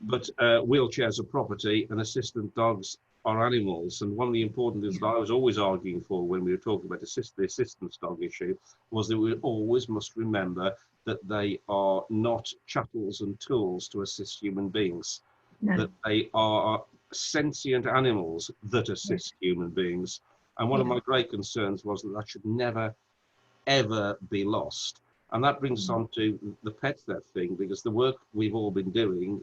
but wheelchairs are property and assistant dogs are animals. And one of the important things that I was always arguing for when we were talking about the assistance dog issue was that we always must remember that they are not chattels and tools to assist human beings, that they are sentient animals that assist human beings. And one of my great concerns was that should never, ever be lost. And that brings us on to the pet theft thing, because the work we've all been doing,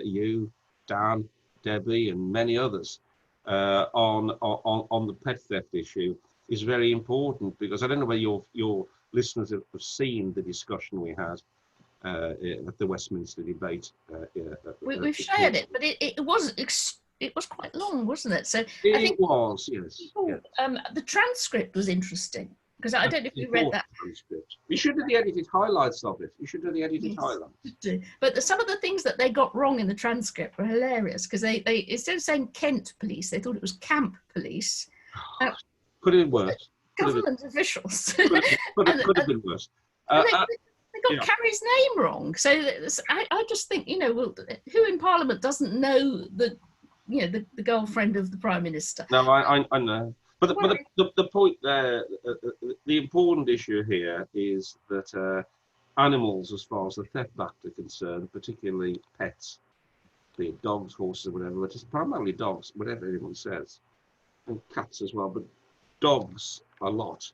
you, Dan, Debbie, and many others, on the pet theft issue is very important, because I don't know whether your listeners have seen the discussion we had at the Westminster debate. We've shared it, but it was quite long, wasn't it? So I think it was, yes. The transcript was interesting, because I don't know if you read that. Transcript. You should do the edited highlights of it. You should do the edited highlights. But some of the things that they got wrong in the transcript were hilarious, because they instead of saying Kent police, they thought it was camp police. Could have been worse. Government officials. Could have been worse. They got Carrie's name wrong. So I just think, who in Parliament doesn't know the girlfriend of the Prime Minister? No, I know. But the point there, the important issue here is that animals, as far as the theft act are concerned, particularly pets, be it dogs, horses, or whatever, but it's primarily dogs, whatever anyone says, and cats as well, but dogs a lot.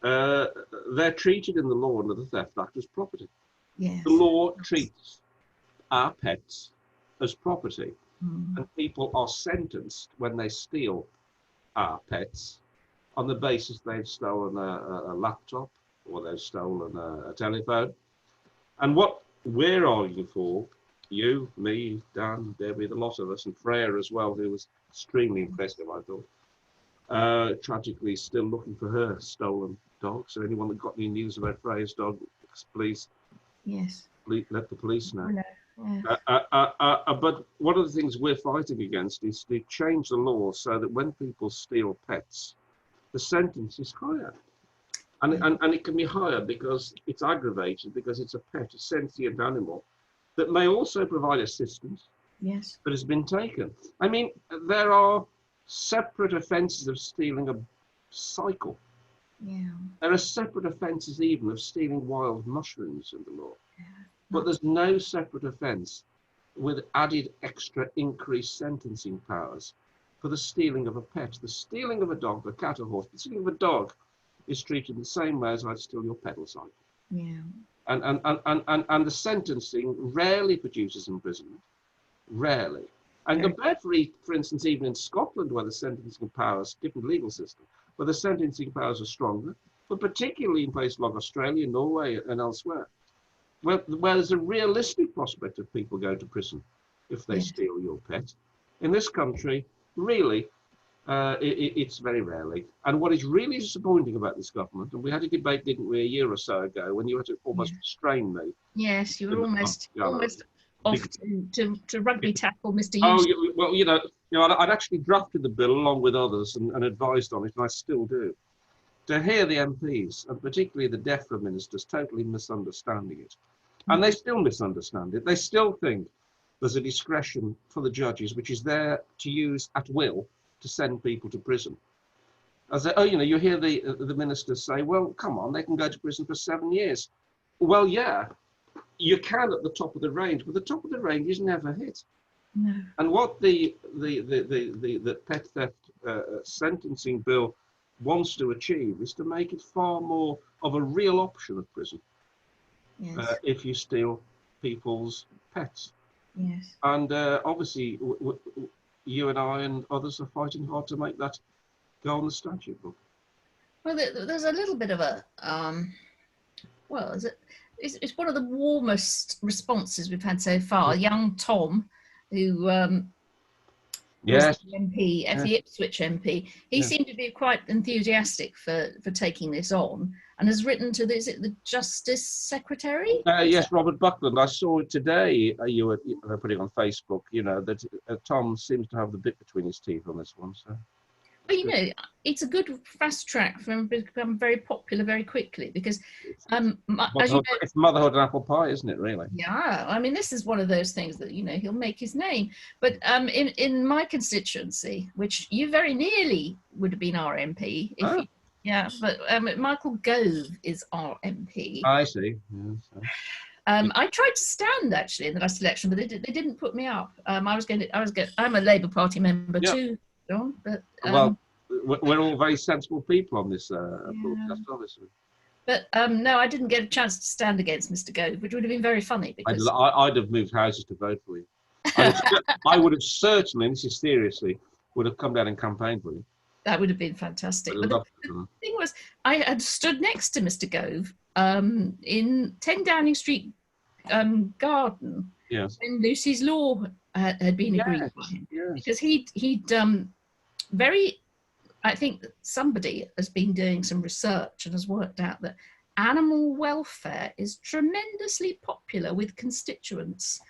They're treated in the law under the Theft Act as property. Yes. The law treats our pets as property, and people are sentenced when they steal our pets on the basis they've stolen a laptop or they've stolen a telephone. And what we're arguing for, you, me, Dan, Debbie, the lot of us, and Freya as well, who was extremely impressive, I thought, tragically still looking for her stolen dog. So anyone that got any news about Freya's dog, please let the police know. But one of the things we're fighting against is to change the law so that when people steal pets, the sentence is higher. And it can be higher because it's aggravated, because it's a pet, a sentient animal that may also provide assistance, but has been taken. I mean, there are separate offences of stealing a cycle. There are separate offences even of stealing wild mushrooms in the law. But there's no separate offence with added extra increased sentencing powers for the stealing of a pet. The stealing of a dog, a cat or horse, the stealing of a dog is treated the same way as I'd steal your pedal cycle. And the sentencing rarely produces imprisonment. Rarely. And the Beverley, for instance, even in Scotland, where the sentencing powers, different legal system, where the sentencing powers are stronger, but particularly in places like Australia, Norway, and elsewhere, where there's a realistic prospect of people going to prison if they steal your pet. In this country, really, it's very rarely. And what is really disappointing about this government, and we had a debate, didn't we, a year or so ago, when you had to almost restrain me. Yes, you were almost off to rugby tackle Mr. Hughes. Well, I'd actually drafted the bill along with others and advised on it, and I still do. To hear the MPs, and particularly the DEFRA ministers, totally misunderstanding it. And they still misunderstand it. They still think there's a discretion for the judges, which is there to use at will to send people to prison. As you hear the ministers say, well, come on, they can go to prison for 7 years. Well, yeah, you can at the top of the range, but the top of the range is never hit. No. And what the pet theft sentencing bill wants to achieve is to make it far more of a real option of prison. Yes. If you steal people's pets. Yes. And obviously, you and I and others are fighting hard to make that go on the statute book. Well, there's a little bit of a well, it's one of the warmest responses we've had so far. Young Tom, who was Yes. the MP, Yes. the Ipswich MP, he Yes. seemed to be quite enthusiastic for taking this on, and has written to the Justice Secretary. Yes, Robert Buckland. I saw it today. You were putting on Facebook. You know that Tom seems to have the bit between his teeth on this one. So. Well, you know, it's a good fast track for him to become very popular very quickly because, as you know, it's motherhood and apple pie, isn't it? Really? Yeah, I mean, this is one of those things that, you know, he'll make his name. But in my constituency, which you very nearly would have been our MP, if you, yeah, but Michael Gove is our MP. I see. Yes. I tried to stand actually in the last election, but they didn't put me up. I'm a Labour Party member too. But, well, we're all very sensible people on this broadcast, obviously. But no, I didn't get a chance to stand against Mr. Gove, which would have been very funny because I'd have moved houses to vote for you. I would have certainly, and this is seriously, would have come down and campaigned for you. That would have been fantastic. But the thing was, I had stood next to Mr. Gove in 10 Downing Street garden when Lucy's Law had been agreed by him. Because he'd I think that somebody has been doing some research and has worked out that animal welfare is tremendously popular with constituents.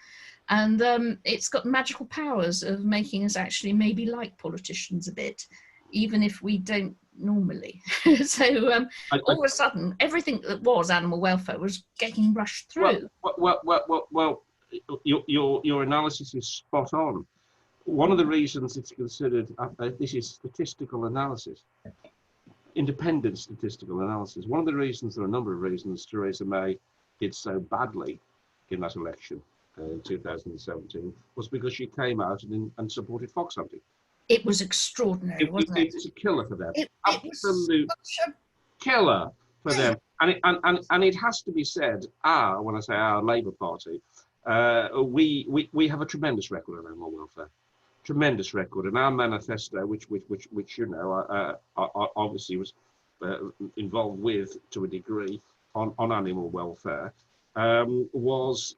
And it's got magical powers of making us actually maybe like politicians a bit, even if we don't normally. So all of a sudden, everything that was animal welfare was getting rushed through. Well, your analysis is spot on. One of the reasons it's considered, this is statistical analysis, independent statistical analysis. One of the reasons, there are a number of reasons, Theresa May did so badly in that election in 2017 was because she came out and supported fox hunting. It was extraordinary, wasn't it? It was a killer for them. It Absolute killer for them. And it has to be said, when I say our Labour Party, we have a tremendous record on animal welfare. Tremendous record, and our manifesto, which you know, obviously was involved with to a degree on animal welfare, was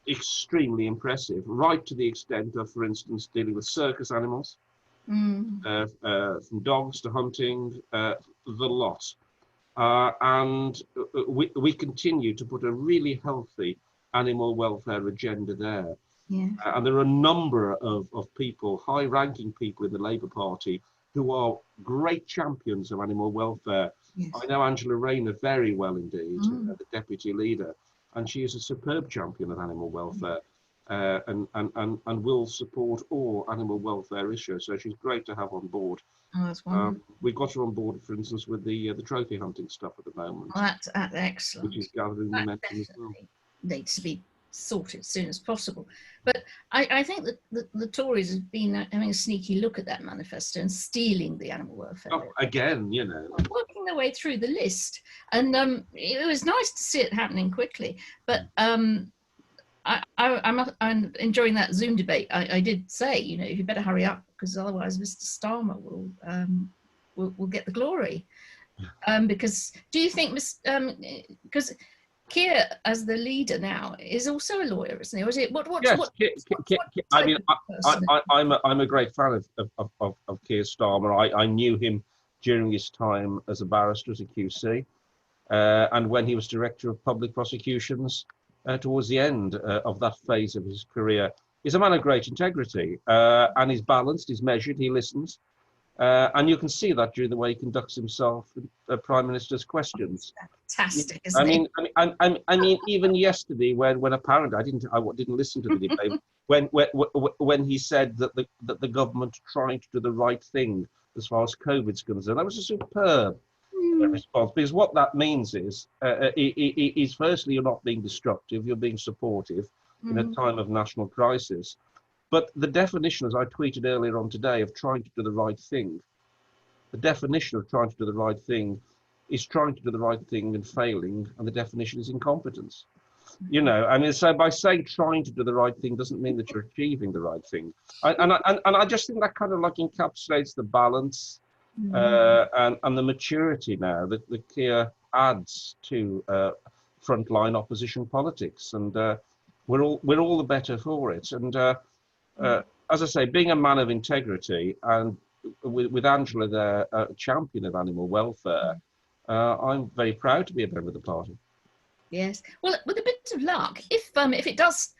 extremely impressive, right to the extent of, for instance, dealing with circus animals, from dogs to hunting, the lot, and we continue to put a really healthy animal welfare agenda there. Yeah. And there are a number of people, high-ranking people in the Labour Party, who are great champions of animal welfare. Yes. I know Angela Rayner very well indeed, the deputy leader, and she is a superb champion of animal welfare, and will support all animal welfare issues. So she's great to have on board. Oh, that's wonderful. We've got her on board, for instance, with the trophy hunting stuff at the moment. Oh, that's excellent. Which is gathering momentum as well. Needs to be sorted as soon as possible. But I think that the Tories have been having a sneaky look at that manifesto and stealing the animal welfare. Oh, again, you know. Working their way through the list. And it was nice to see it happening quickly. But I'm enjoying that Zoom debate. I did say, you know, you better hurry up because otherwise Mr. Starmer will get the glory. Because do you think, because Keir, as the leader now, is also a lawyer, isn't he? Or is it I mean, I'm a great fan of Keir Starmer. I knew him during his time as a barrister, as a QC, and when he was director of public prosecutions towards the end of that phase of his career. He's a man of great integrity, and he's balanced, he's measured, he listens. And you can see that during the way he conducts himself with Prime Minister's questions. Fantastic, isn't it? I mean, even yesterday, when apparently I didn't listen to the debate, when he said that the government tried to do the right thing as far as COVID's concerned, that was a superb response. Because what that means is firstly, you're not being destructive, you're being supportive in a time of national crisis. But the definition, as I tweeted earlier on today, of trying to do the right thing the definition of trying to do the right thing is trying to do the right thing and failing, and the definition is incompetence. You know, I mean, so by saying trying to do the right thing doesn't mean that you're achieving the right thing. I just think that kind of like encapsulates the balance and the maturity now that the Keir adds to frontline opposition politics, and we're all the better for it. And as I say, being a man of integrity, and with Angela there, a champion of animal welfare, I'm very proud to be a member of the party. Yes. Well, with a bit of luck, if it does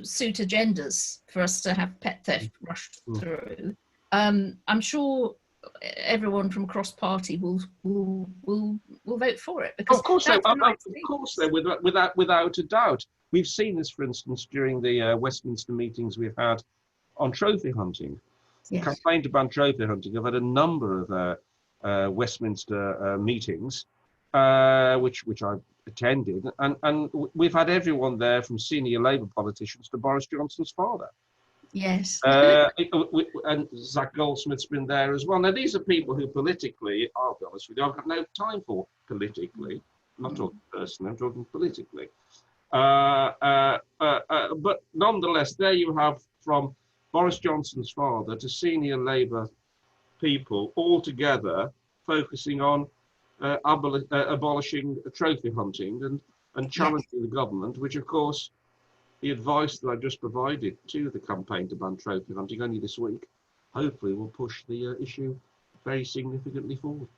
suit agendas for us to have pet theft rushed through, I'm sure everyone from cross party will vote for it, because of course they without a doubt. We've seen this, for instance, during the Westminster meetings we've had on trophy hunting. Yes. The campaign to ban trophy hunting. I've had a number of Westminster meetings, which I've attended, and we've had everyone there from senior Labour politicians to Boris Johnson's father. Yes. And Zach Goldsmith's been there as well. Now, these are people who politically, I'll be honest with you, I've got no time for politically. I'm not talking personally, I'm talking politically. But nonetheless, there you have from Boris Johnson's father to senior Labour people all together focusing on abolishing trophy hunting and challenging the government, which of course the advice that I just provided to the campaign to ban trophy hunting only this week hopefully will push the issue very significantly forward.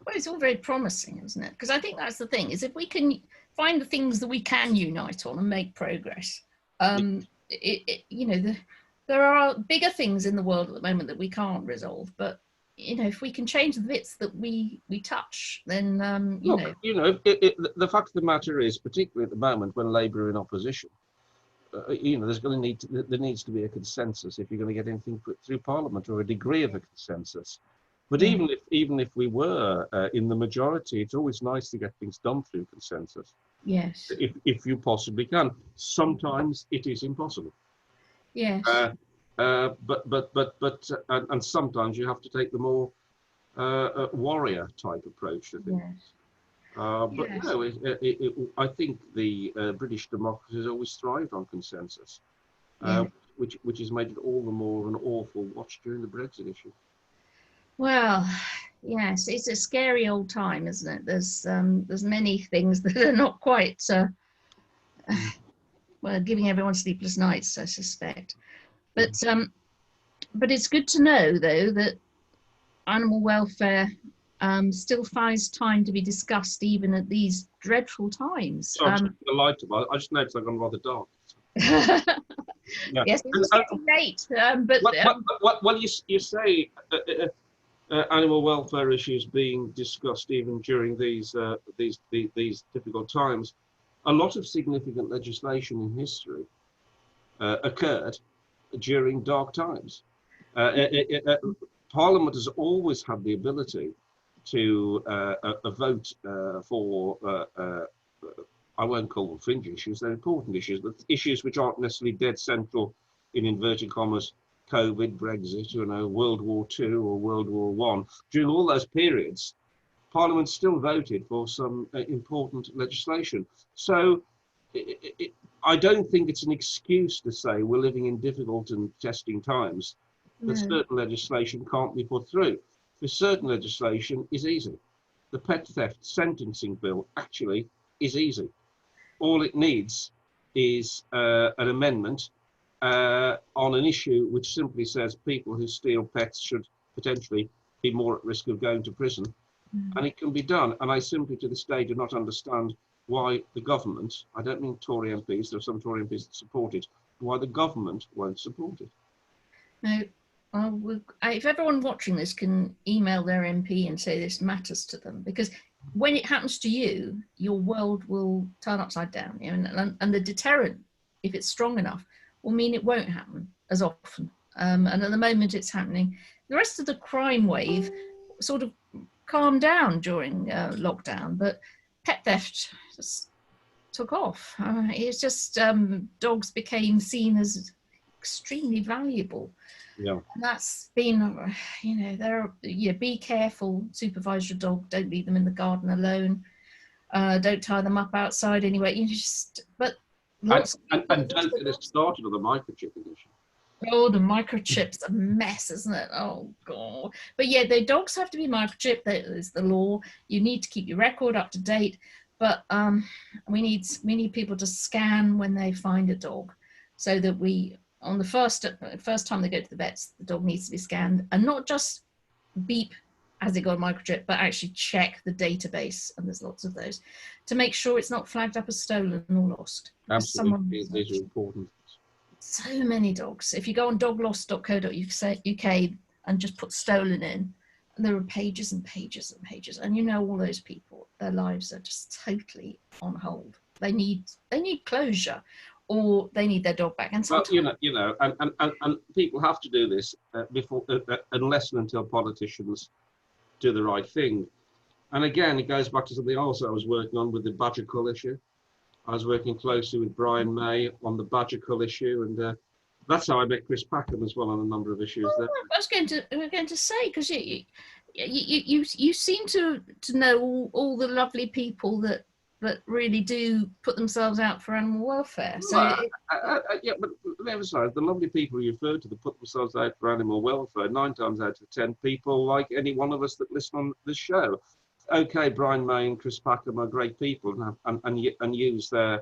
Well, it's all very promising, isn't it? Because I think that's the thing, is if we can find the things that we can unite on and make progress, you know, there are bigger things in the world at the moment that we can't resolve, but you know, if we can change the bits that we touch, then the fact of the matter is, particularly at the moment when Labour are in opposition, you know, there needs to be a consensus if you're going to get anything put through Parliament, or a degree of a consensus. But even if we were in the majority, it's always nice to get things done through consensus. Yes. If you possibly can. Sometimes it is impossible. Yes. And sometimes you have to take the more warrior type approach to things. Yes. No, I think the British democracy has always thrived on consensus, which has made it all the more of an awful watch during the Brexit issue. Well, yes, it's a scary old time, isn't it? There's many things that are not quite well, giving everyone sleepless nights, I suspect. But it's good to know, though, that animal welfare still finds time to be discussed even at these dreadful times. So I'm the light about. I just noticed I've gone rather dark. Yes, it's getting late. Well, you say animal welfare issues being discussed even during these difficult times. A lot of significant legislation in history occurred during dark times. Parliament has always had the ability to vote for, I won't call them fringe issues, they're important issues, but issues which aren't necessarily dead central in inverted commas, COVID, Brexit, you know, World War II or World War I. During all those periods, Parliament still voted for some important legislation. So I don't think it's an excuse to say we're living in difficult and testing times, that certain legislation can't be put through. Because certain legislation is easy. The pet theft sentencing bill actually is easy. All it needs is an amendment on an issue which simply says people who steal pets should potentially be more at risk of going to prison. And it can be done. And I simply to this day do not understand why the government, I don't mean Tory MPs, there are some Tory MPs that support it, why the government won't support it. No. Well, if everyone watching this can email their MP and say this matters to them, because when it happens to you, your world will turn upside down. You know, and the deterrent, if it's strong enough, will mean it won't happen as often. And at the moment it's happening. The rest of the crime wave sort of calmed down during lockdown, but pet theft just took off. It's just dogs became seen as extremely valuable. Yeah. And that's been, be careful, supervise your dog, don't leave them in the garden alone, don't tie them up outside anyway. But lots of people And don't get us started on the microchipping issue. Oh, the microchip's a mess, isn't it? Oh god! But yeah, the dogs have to be microchipped. That is the law. You need to keep your record up to date. But we need people to scan when they find a dog, so that on the first time they go to the vets, the dog needs to be scanned, and not just beep has it got a microchip, but actually check the database, and there's lots of those, to make sure it's not flagged up as stolen or lost. Absolutely, these are important. So many dogs. If you go on doglost.co.uk and just put stolen in, there are pages and pages and pages, and all those people, their lives are just totally on hold. They need closure, or they need their dog back. And sometimes, and people have to do this before, unless and until politicians do the right thing. And again, it goes back to something else I was working on with the badger cull issue. I was working closely with Brian May on the badger cull issue, and that's how I met Chris Packham as well on a number of issues there. I was going to say, because you seem to know all the lovely people that really do put themselves out for animal welfare. So yeah, but let me emphasise, the lovely people you referred to that put themselves out for animal welfare, 9 times out of 10 people like any one of us that listen on this show. Okay, Brian May and Chris Packham are great people and use their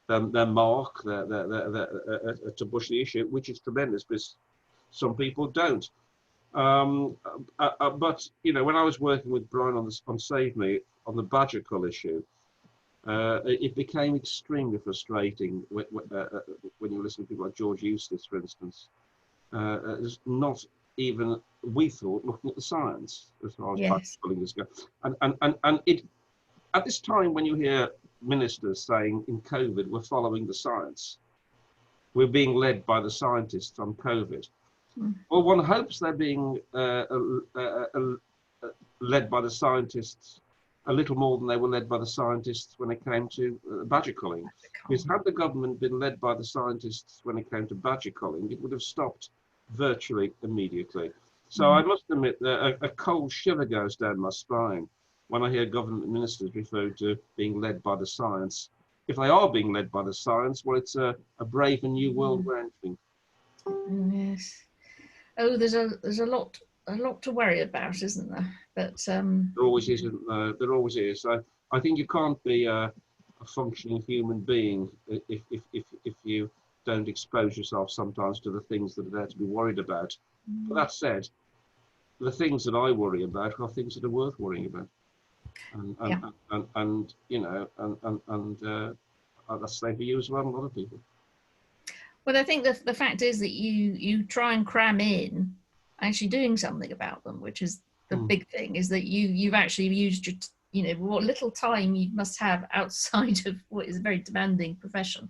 mark to push the issue, which is tremendous, because some people don't. But when I was working with Brian on Save Me on the badger cull issue, it became extremely frustrating when you listen to people like George Eustace, for instance. There's not even, we thought, looking at the science as far as badger culling is concerned. And it, at this time when you hear ministers saying in COVID, we're following the science, we're being led by the scientists on COVID. Well, one hopes they're being led by the scientists a little more than they were led by the scientists when it came to badger culling. Because had the government been led by the scientists when it came to badger culling, it would have stopped virtually immediately. So I must admit that a cold shiver goes down my spine when I hear government ministers refer to being led by the science. If they are being led by the science, well, it's a brave and new world we're entering. Yes. Oh, there's a lot to worry about, isn't there? But there always is, isn't there? There always is. I think you can't be a functioning human being if you don't expose yourself sometimes to the things that are there to be worried about. But that said, the things that I worry about are things that are worth worrying about. And that's the same for you as well, and a lot of people. Well, I think the fact is that you try and cram in actually doing something about them, which is the big thing, is that you've actually used your, what little time you must have outside of what is a very demanding profession.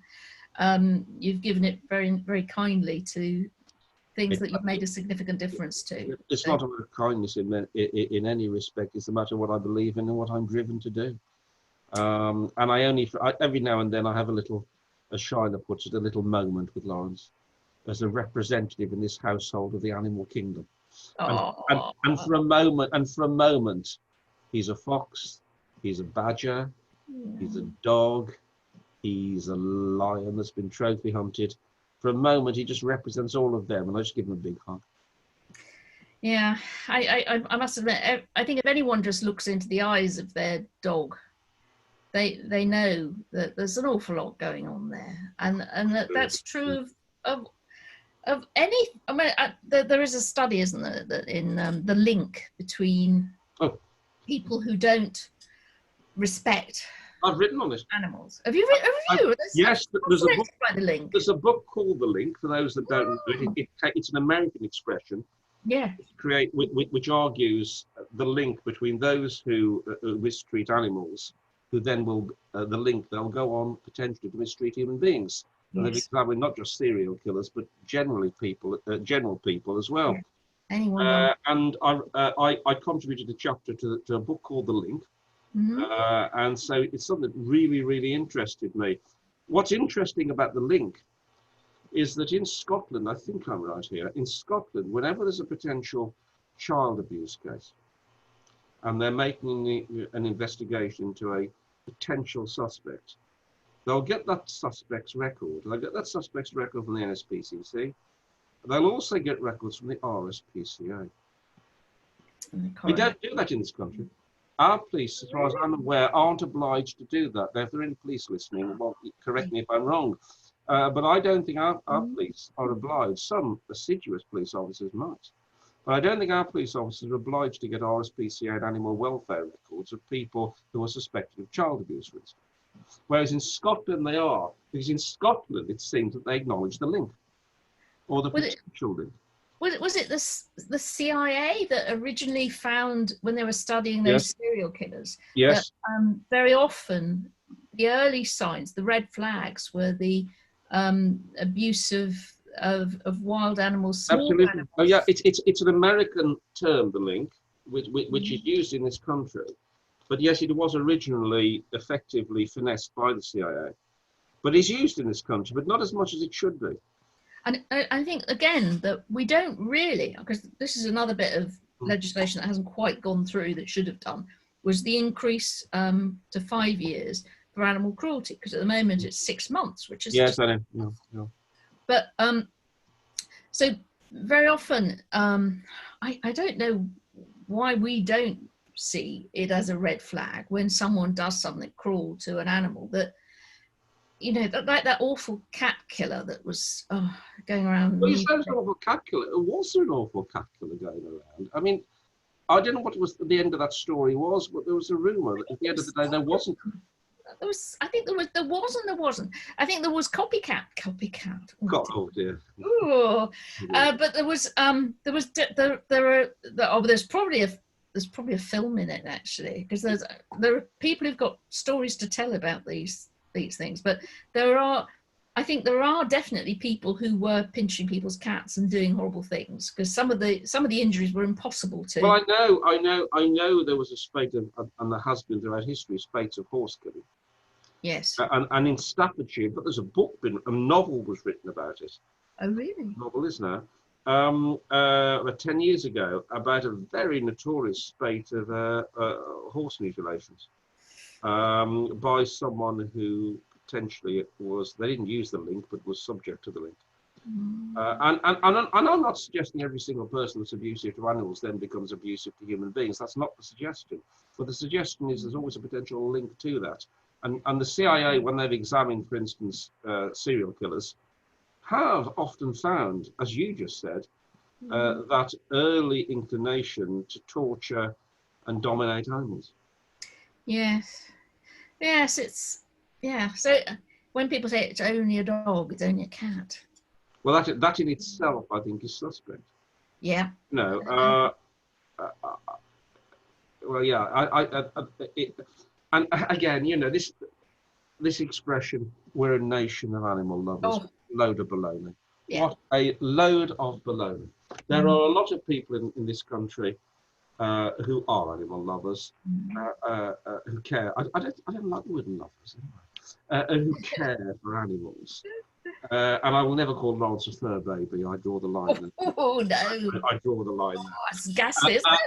You've given it very, very kindly to things that you've made a significant difference to. It's not about kindness in any respect. It's a matter of what I believe in and what I'm driven to do. And every now and then I have as Shiner puts it, a little moment with Lawrence as a representative in this household of the animal kingdom. And for a moment, he's a fox, he's a badger, he's a dog, he's a lion that's been trophy hunted. For a moment, he just represents all of them, and I just give him a big hug. Yeah, I must admit, I think if anyone just looks into the eyes of their dog, they know that there's an awful lot going on there, and that's true of any. I mean, there is a study, isn't there, that in the link between people who don't respect. I've written on this. Animals. Have you written? Yes, there's a book. By the link. There's a book called The Link. For those that don't know it, it's an American expression. Yeah. Which argues the link between those who mistreat animals, who then will the link they'll go on potentially to mistreat human beings. And they've examined not just serial killers, but general people as well. Yeah. Anyone. And I contributed a chapter to a book called The Link. And so it's something that really, really interested me. What's interesting about The Link is that in Scotland, I think I'm right here, in Scotland, whenever there's a potential child abuse case, and they're making an investigation into a potential suspect, they'll get that suspect's record. They'll get that suspect's record from the NSPCC. They'll also get records from the RSPCA. We don't do that in this country. Our police, as far as I'm aware, aren't obliged to do that. If there are any police listening, well, correct me if I'm wrong. But I don't think our police are obliged. Some assiduous police officers might. But I don't think our police officers are obliged to get RSPCA and animal welfare records of people who are suspected of child abuse, for instance. Whereas in Scotland they are, because in Scotland it seems that they acknowledge the link, or the potential link. Was it the CIA that originally found, when they were studying those serial killers, yes, that very often the early signs, the red flags, were the abuse of wild animals, small absolutely. animals. Oh yeah, it's an American term, the link, which is used in this country. But yes, it was originally effectively finessed by the CIA. But it's used in this country, but not as much as it should be. And I think, again, that we don't really, because this is another bit of legislation that hasn't quite gone through that should have done, was the increase to 5 years for animal cruelty, because at the moment it's 6 months, which is... Yes, I know. Yeah. But so very often, I don't know why we don't see it as a red flag when someone does something cruel to an animal, that, you know, like that awful cat killer that was going around. Well, you said an awful cat killer. Was there an awful cat killer going around? I mean, I don't know what the end of that story was, but there was a rumour that at the end of the day there wasn't. There was. I think there wasn't. I think there was copycat. Oh dear. Ooh. But there's probably a film in it, actually, because there are people who've got stories to tell about these things. But I think there are definitely people who were pinching people's cats and doing horrible things, because some of the injuries were impossible to. Well, I know there was a spate of, and there has been throughout history, spates of horse killing. Yes. And in Staffordshire, but there's a novel was written about it. Oh, really? A novel is now. About 10 years ago, about a very notorious spate of horse mutilations by someone who potentially they didn't use the link, but was subject to the link. And I'm not suggesting every single person that's abusive to animals then becomes abusive to human beings. That's not the suggestion. But the suggestion is there's always a potential link to that. And the CIA, when they've examined, for instance, serial killers, have often found, as you just said, that early inclination to torture and dominate animals. Yes, So when people say it's only a dog, it's only a cat. Well, that in itself, I think, is suspect. Yeah. No. Well, yeah. And again, you know, this expression, "we're a nation of animal lovers," load of baloney. Yeah. What a load of baloney. There are a lot of people in this country who are animal lovers, who care. I don't like the word lovers anyway. Who care for animals. And I will never call Lawrence a fur baby. I draw the line. Oh no! I draw the line. It's ghastly, isn't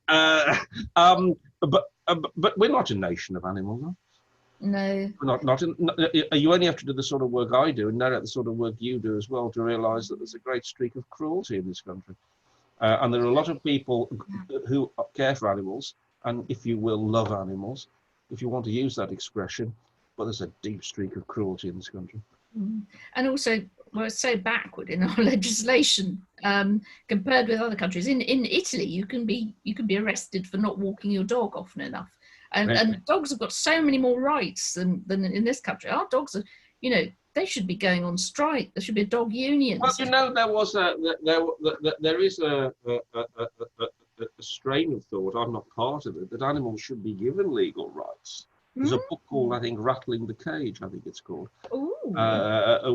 it? But we're not a nation of animals. No? No. You only have to do the sort of work I do and narrate the sort of work you do as well to realise that there's a great streak of cruelty in this country. And there are a lot of people who care for animals and, if you will, love animals, if you want to use that expression, but there's a deep streak of cruelty in this country. And also, we're so backward in our legislation compared with other countries. In Italy, you can be arrested for not walking your dog often enough. And dogs have got so many more rights than in this country. Our dogs are, you know, they should be going on strike. There should be a dog union. Well, you know, there is a strain of thought, I'm not part of it, that animals should be given legal rights. There's a book called, I think, Rattling the Cage, I think it's called,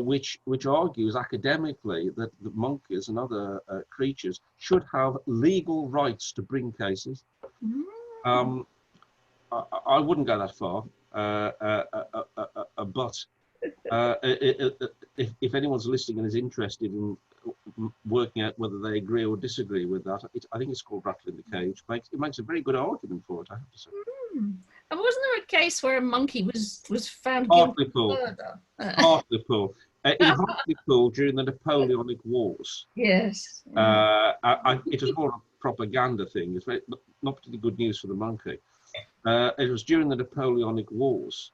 which argues academically that the monkeys and other creatures should have legal rights to bring cases. I wouldn't go that far, but If anyone's listening and is interested in working out whether they agree or disagree with that, I think it's called Rattling the Cage. It makes a very good argument for it, I have to say. And wasn't there a case where a monkey was found guilty of Hartlepool. murder? Hartlepool. In Hartlepool during the Napoleonic Wars. Yes. It was more a propaganda thing. It's not particularly good news for the monkey. It was during the Napoleonic Wars,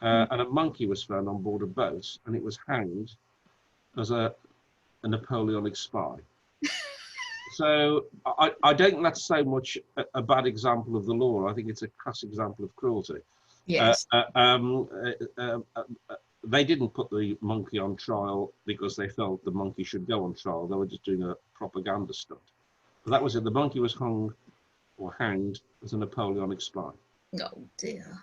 and a monkey was found on board a boat, and it was hanged as a Napoleonic spy. So I don't think that's so much a bad example of the law. I think it's a crass example of cruelty. Yes. They didn't put the monkey on trial because they felt the monkey should go on trial. They were just doing a propaganda stunt. But that was it. The monkey was hung or hanged as a Napoleonic spy. Oh dear.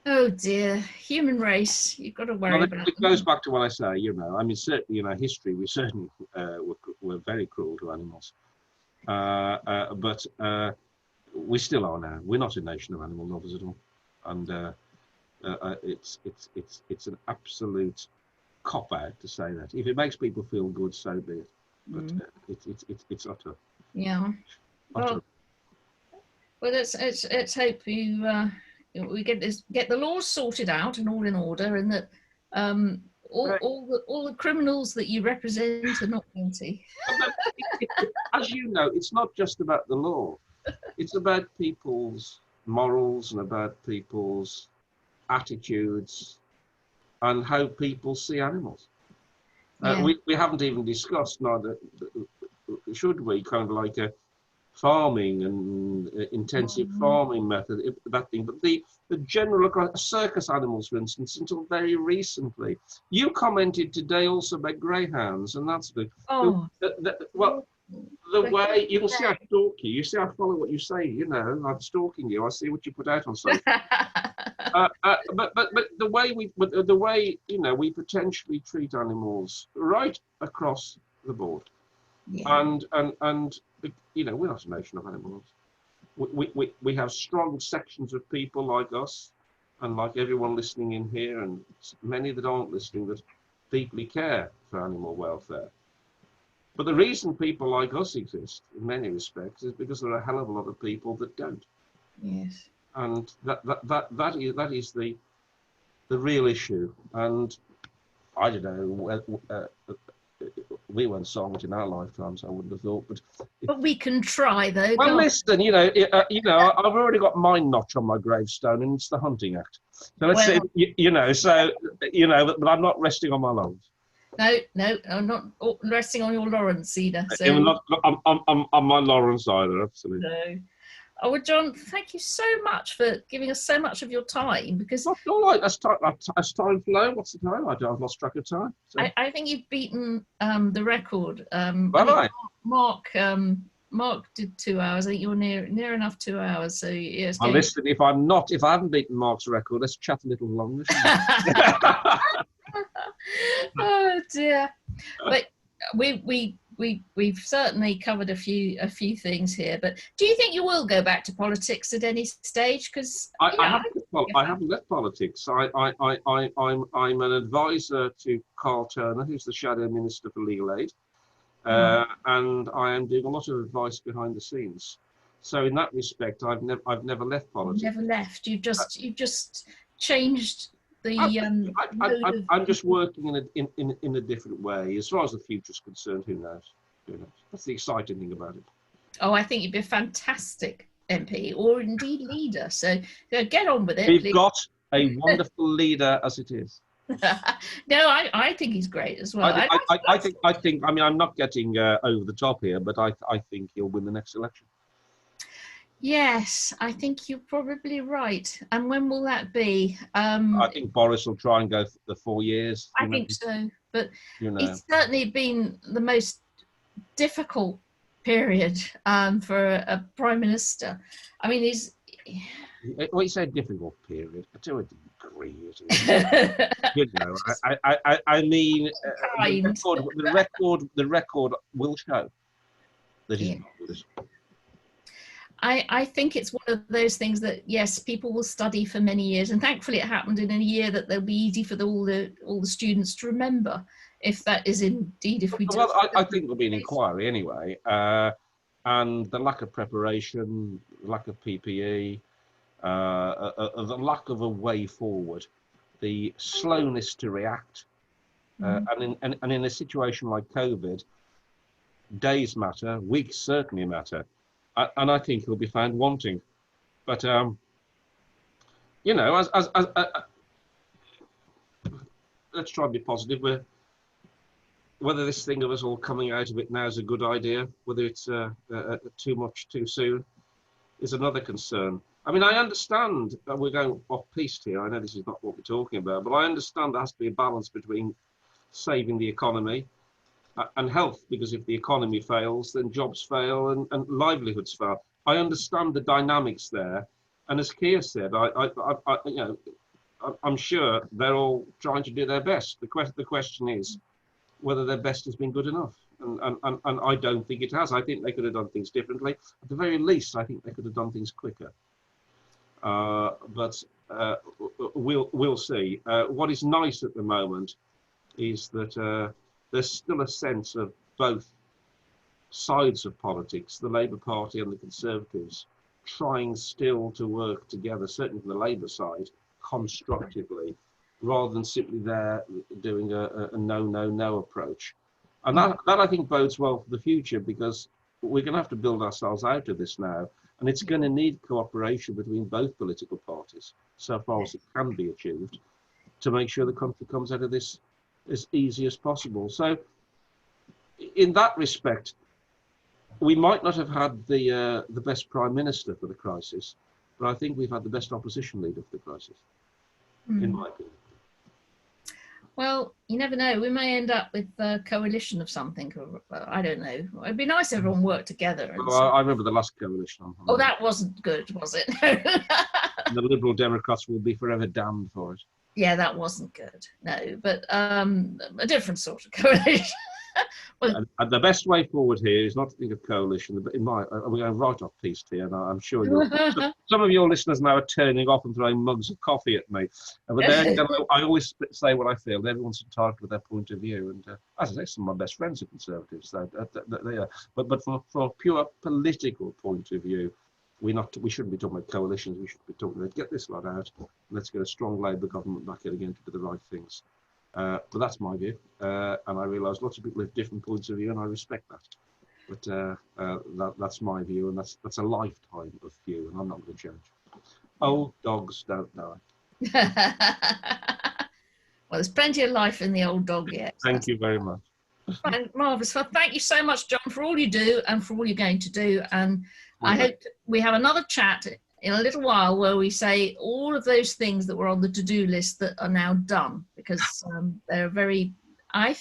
Oh dear. Human race. You've got to worry about it. Goes back to what I say, I mean, certainly in our history, we certainly were very cruel to animals. But we still are now. We're not a nation of animal lovers at all. And it's an absolute cop-out to say that. If it makes people feel good, so be it. But it's utter. Yeah. Utter. Well, let's hope we get the laws sorted out and all in order, and that all the criminals that you represent are not guilty. As you know, it's not just about the law. It's about people's morals and about people's attitudes and how people see animals. We haven't even discussed, neither should we, kind of like a farming and intensive farming method, that thing. But the general circus animals, for instance, until very recently. You commented today also about greyhounds, and that's good. The way you can see I stalk you. You see I follow what you say. I'm stalking you. I see what you put out on social. But the way we potentially treat animals right across the board, and we're not a nation of animals. We have strong sections of people like us, and like everyone listening in here, and many that aren't listening, that deeply care for animal welfare. But the reason people like us exist, in many respects, is because there are a hell of a lot of people that don't. Yes. And that is the real issue. And I don't know. We weren't solved in our lifetimes, I wouldn't have thought. But we can try, though. Well, listen, I've already got my notch on my gravestone, and it's the Hunting Act. So let's say, but I'm not resting on my laurels. No, I'm not resting on your Lawrence either. So I'm not on my Lawrence either, absolutely. No. Oh, well, John, thank you so much for giving us so much of your time. Because that's all right. As time flow. What's the time? I've lost track of time. So. I think you've beaten the record. Bye. Mark did 2 hours. I think you're near enough 2 hours. So yes. Listen, if I haven't beaten Mark's record, let's chat a little longer. Oh dear. But we've certainly covered a few things here. But do you think you will go back to politics at any stage? Because I haven't left politics. I'm an advisor to Carl Turner, who's the Shadow Minister for Legal Aid, and I am doing a lot of advice behind the scenes. So in that respect, I've never left politics. Never left. You've just changed. I'm just working in a different way. As far as the future's concerned, who knows? That's the exciting thing about it. Oh, I think you'd be a fantastic MP or indeed leader. So get on with it. We've got a wonderful leader as it is. No, I think he's great as well. I think. I mean, I'm not getting over the top here, but I think he'll win the next election. Yes, I think you're probably right. And when will that be? I think Boris will try and go for the 4 years. I think so, but it's certainly been the most difficult period for a prime minister. I mean, Well, you say difficult period to a degree. I mean, the record will show that he's not with us. I think it's one of those things that, yes, people will study for many years, and thankfully it happened in a year that they'll be easy for all the students to remember, if that is indeed, if we do. Well, I think there'll be an inquiry anyway, and the lack of preparation, lack of PPE, the lack of a way forward, the slowness to react, and in a situation like COVID, days matter, weeks certainly matter, and I think he'll be found wanting. But you know, let's try and be positive. Whether this thing of us all coming out of it now is a good idea, whether it's too much too soon, is another concern. I mean, I understand that we're going off-piste here. I know this is not what we're talking about, but I understand there has to be a balance between saving the economy and health, because if the economy fails, then jobs fail and livelihoods fail. I understand the dynamics there, and as Keir said, you know, I'm sure they're all trying to do their best. The question is whether their best has been good enough, and I don't think it has. I think they could have done things differently. At the very least, I think they could have done things quicker. But we'll see. What is nice at the moment is that there's still a sense of both sides of politics, the Labour Party and the Conservatives, trying still to work together, certainly from the Labour side, constructively, rather than simply there doing a no approach. And that I think bodes well for the future, because we're going to have to build ourselves out of this now. And it's going to need cooperation between both political parties, so far as it can be achieved, to make sure the country comes out of this as easy as possible. So in that respect, we might not have had the best Prime Minister for the crisis, but I think we've had the best opposition leader for the crisis, in my opinion. Well, you never know. We may end up with a coalition of something. I don't know. It'd be nice if everyone worked together. Well, I remember the last coalition. Oh, that wasn't good, was it? The Liberal Democrats will be forever damned for it. Yeah, that wasn't good. No, but a different sort of coalition. Well, and the best way forward here is not to think of coalition, but we're going right off piste here, and I'm sure some of your listeners now are turning off and throwing mugs of coffee at me. But then I always say what I feel. Everyone's entitled to their point of view, and as I say, some of my best friends are Conservatives. They are. But from a pure political point of view, we shouldn't be talking about coalitions. We should be talking about get this lot out. Let's get a strong Labour government back in again to do the right things. But that's my view, and I realise lots of people have different points of view, and I respect that. But that's my view, and that's a lifetime of view, and I'm not going to change. Old dogs don't die. Well, there's plenty of life in the old dog yet. Thank you very much. Marvellous. Well, thank you so much, John, for all you do and for all you're going to do. And I hope we have another chat in a little while where we say all of those things that were on the to-do list that are now done, because they're very, I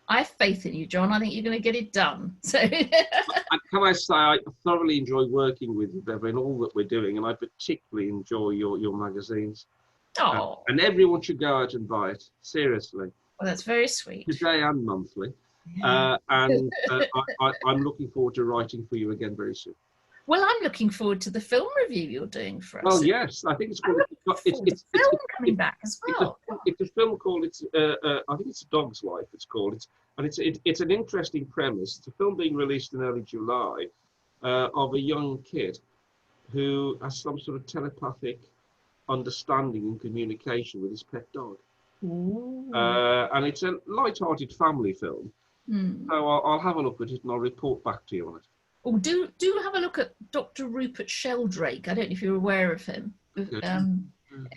have faith in you, John. I think you're going to get it done. So and can I say, I thoroughly enjoy working with you, Beverley, in all that we're doing, and I particularly enjoy your magazines. Oh. And everyone should go out and buy it, seriously. Well, that's very sweet. Today and monthly. Yeah. And I'm looking forward to writing for you again very soon. Well, I'm looking forward to the film review you're doing for us. Well, yes, I think it's called. It's film coming back as well. It's a film called. I think it's A Dog's Life. It's called. It's an interesting premise. It's a film being released in early July of a young kid who has some sort of telepathic understanding and communication with his pet dog. And it's a light-hearted family film. So I'll have a look at it and I'll report back to you on it. Oh, do have a look at Dr. Rupert Sheldrake. I don't know if you're aware of him.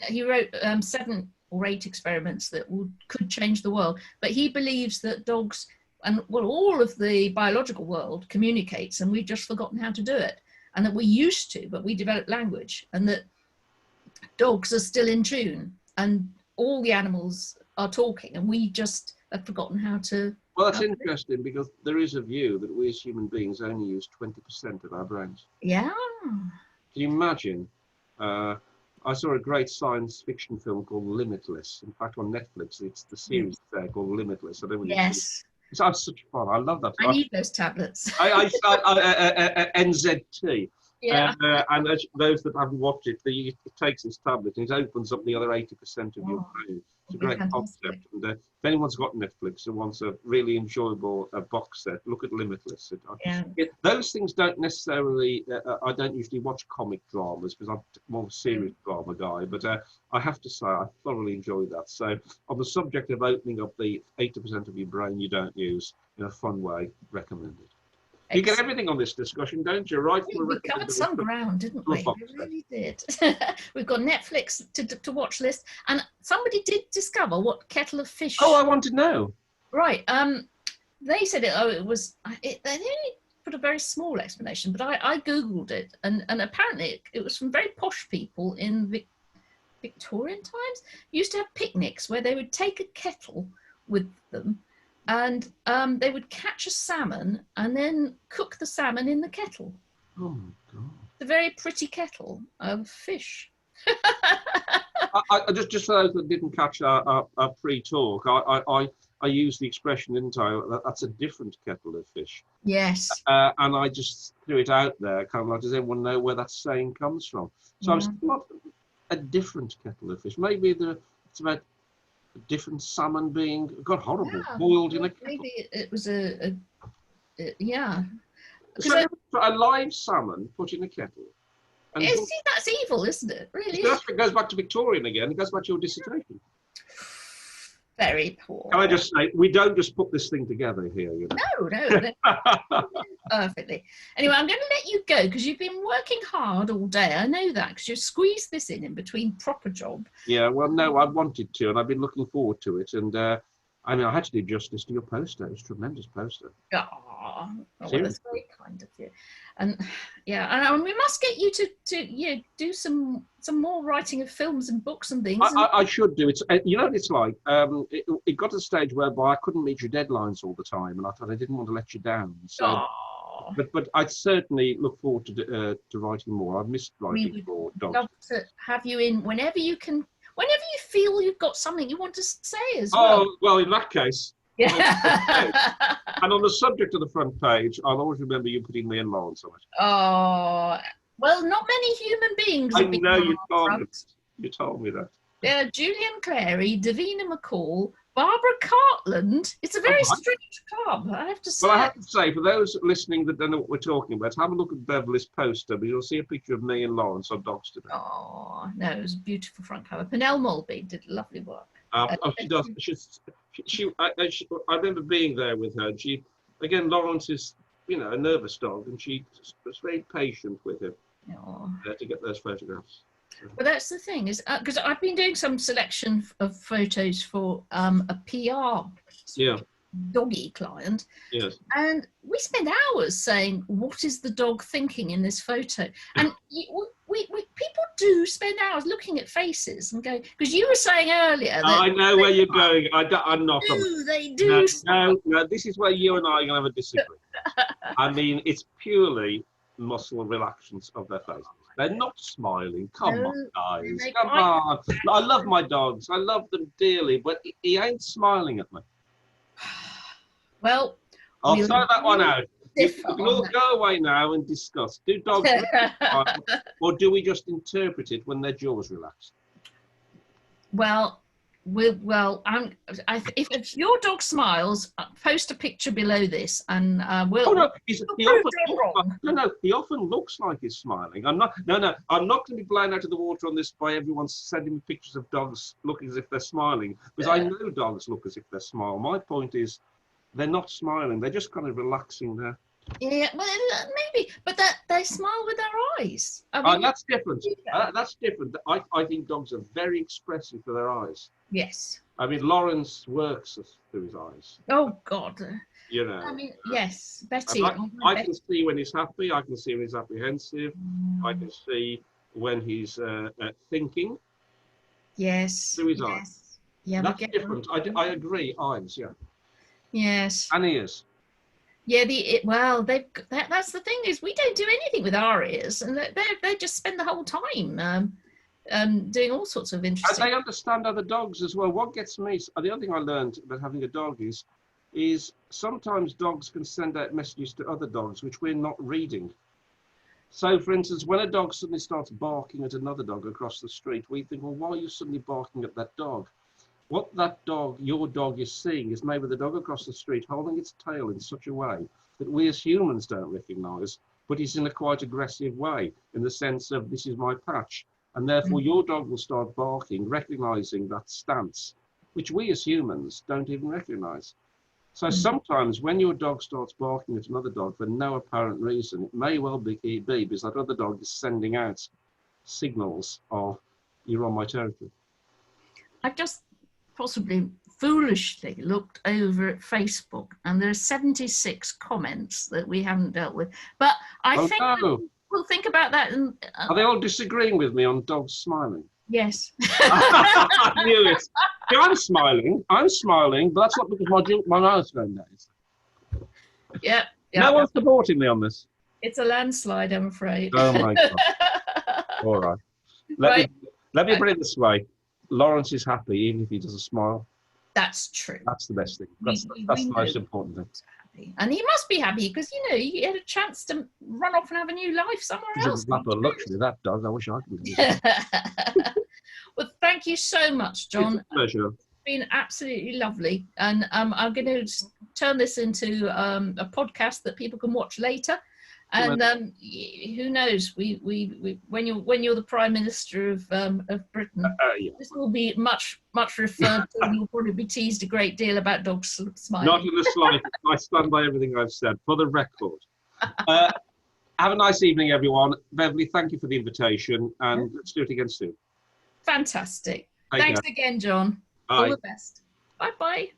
He wrote 7 or 8 experiments that could change the world. But he believes that dogs and all of the biological world communicates, and we've just forgotten how to do it. And that we used to, but we developed language, and that dogs are still in tune, and all the animals are talking, and we just have forgotten how to. Well, that's interesting, because there is a view that we as human beings only use 20% of our brains. Yeah. Can you imagine? I saw a great science fiction film called Limitless. In fact, on Netflix, it's the series there called Limitless. I don't know. Yes. It's such fun. I love that. I need those tablets. NZT. Yeah. And as those that haven't watched it, it takes his tablet and it opens up the other 80% of your Oh, brain. It's a it'd be great fantastic. concept. And if anyone's got Netflix and wants a really enjoyable box set, look at Limitless. Yeah. Those things don't necessarily, I don't usually watch comic dramas because I'm more of a serious drama guy, but I have to say I thoroughly enjoy that. So on the subject of opening up the 80% of your brain you don't use in a fun way, recommended. You get everything on this discussion, don't you? Right? We covered some ground, didn't we? We really did. We've got Netflix to watch list, and somebody did discover what kettle of fish. Oh, I want to know. Right. They said it. Oh, it was. They only put a very small explanation, but I googled it, and apparently it was from very posh people in Victorian times. Used to have picnics where they would take a kettle with them. And they would catch a salmon and then cook the salmon in the kettle. Oh my God! It's a very pretty kettle of fish. I just for those that didn't catch our pre-talk, I used the expression, didn't I? That's a different kettle of fish. Yes. And I just threw it out there, kind of like, does anyone know where that saying comes from? So I was not a different kettle of fish. Maybe it's about different salmon being horrible boiled in a kettle. Maybe it was a yeah. So a live salmon put in a kettle. And see, that's evil, isn't it? Really. It goes back to Victorian again. It goes back to your dissertation. Very poor. Can I just say, we don't just put this thing together here, you know? No. Perfectly. Anyway, I'm going to let you go because you've been working hard all day. I know that because you've squeezed this in between proper job. Yeah, well, no, I wanted to, and I've been looking forward to it. And I mean, I had to do justice to your poster. It was a tremendous poster. Oh, well, that's very kind of you. And yeah, and we must get you to do some more writing of films and books and things. I should do it. You know what it's like? It got to the stage whereby I couldn't meet your deadlines all the time, and I thought I didn't want to let you down. So, but I certainly look forward to writing more. I've missed writing for dogs. Love to have you in whenever you can. Whenever you feel you've got something you want to say as well. Oh, well, in that case. Yeah. And on the subject of the front page, I'll always remember you putting me and Lawrence on it. Oh, well, not many human beings. I know you told me that. Julian Clary, Davina McCall, Barbara Cartland. It's a very strange club, I have to say. Well, I have to say, for those listening that don't know what we're talking about, have a look at Beverley's poster, but you'll see a picture of me and Lawrence on Dogs Today. Oh, no, it was a beautiful front cover. Pernell Mulby did lovely work. She does. I remember being there with her. And again, Lawrence is, a nervous dog, and she was very patient with him to get those photographs. But that's the thing is because I've been doing some selection of photos for a PR doggy client. Yes. And we spend hours saying, what is the dog thinking in this photo? And we people do spend hours looking at faces and go, because you were saying earlier. I know where you're going. I'm not. They do. No, this is where you and I are going to have a disagreement. I mean, it's purely muscle relaxations of their faces. They're not smiling. Come on, guys. Come on. I love my dogs. I love them dearly, but he ain't smiling at me. Well, I'll throw that one out. We can all go away now and discuss. Do dogs smile, or do we just interpret it when their jaws relax? Well, if your dog smiles, post a picture below this, and we'll. Oh no, he often looks like he's smiling. I'm not going to be blown out of the water on this by everyone sending me pictures of dogs looking as if they're smiling, because I know dogs look as if they're smiling. My point is, they're not smiling; they're just kind of relaxing there. Yeah, well, maybe, but they smile with their eyes. I mean, that's different. That's different. I think dogs are very expressive for their eyes. Yes. I mean, Lawrence works through his eyes. Oh God. I mean, yes, Betty. I can see when he's happy. I can see when he's apprehensive. I can see when he's thinking. Yes. Through his eyes. Yeah, that's different. I agree. Eyes, yeah. Yes. And ears. Yeah, that's the thing is we don't do anything with our ears, and they just spend the whole time doing all sorts of interesting. And they understand other dogs as well. What gets me, the other thing I learned about having a dog is sometimes dogs can send out messages to other dogs which we're not reading. So, for instance, when a dog suddenly starts barking at another dog across the street, we think, well, why are you suddenly barking at that dog? What that dog, your dog, is seeing is maybe the dog across the street holding its tail in such a way that we as humans don't recognise, but it's in a quite aggressive way, in the sense of this is my patch. And therefore your dog will start barking, recognising that stance, which we as humans don't even recognise. So sometimes when your dog starts barking at another dog for no apparent reason, it may well be because that other dog is sending out signals of, you're on my territory. I've just possibly foolishly looked over at Facebook, and there are 76 comments that we haven't dealt with. But I think we'll think about that. And, are they all disagreeing with me on dogs smiling? Yes. I knew it. Yeah, I'm smiling, but that's not because my mouth's going down. Yeah. No one's supporting me on this. It's a landslide, I'm afraid. Oh my God. All right. Let me put it this way. Lawrence is happy even if he doesn't smile. That's true. That's the best thing. That's the most important thing. Happy. And he must be happy because, you know, he had a chance to run off and have a new life somewhere else. That's a luxury, that dog. I wish I could do that. Well, thank you so much, John. It's a pleasure. It's been absolutely lovely. And I'm going to turn this into a podcast that people can watch later. And who knows? When you're the Prime Minister of Britain, this will be much referred to, and you'll probably be teased a great deal about dogs smiling. Not in the slightest. I stand by everything I've said. For the record, have a nice evening, everyone. Beverley, thank you for the invitation, and let's do it again soon. Fantastic. Thanks again, John. Bye. All the best. Bye bye.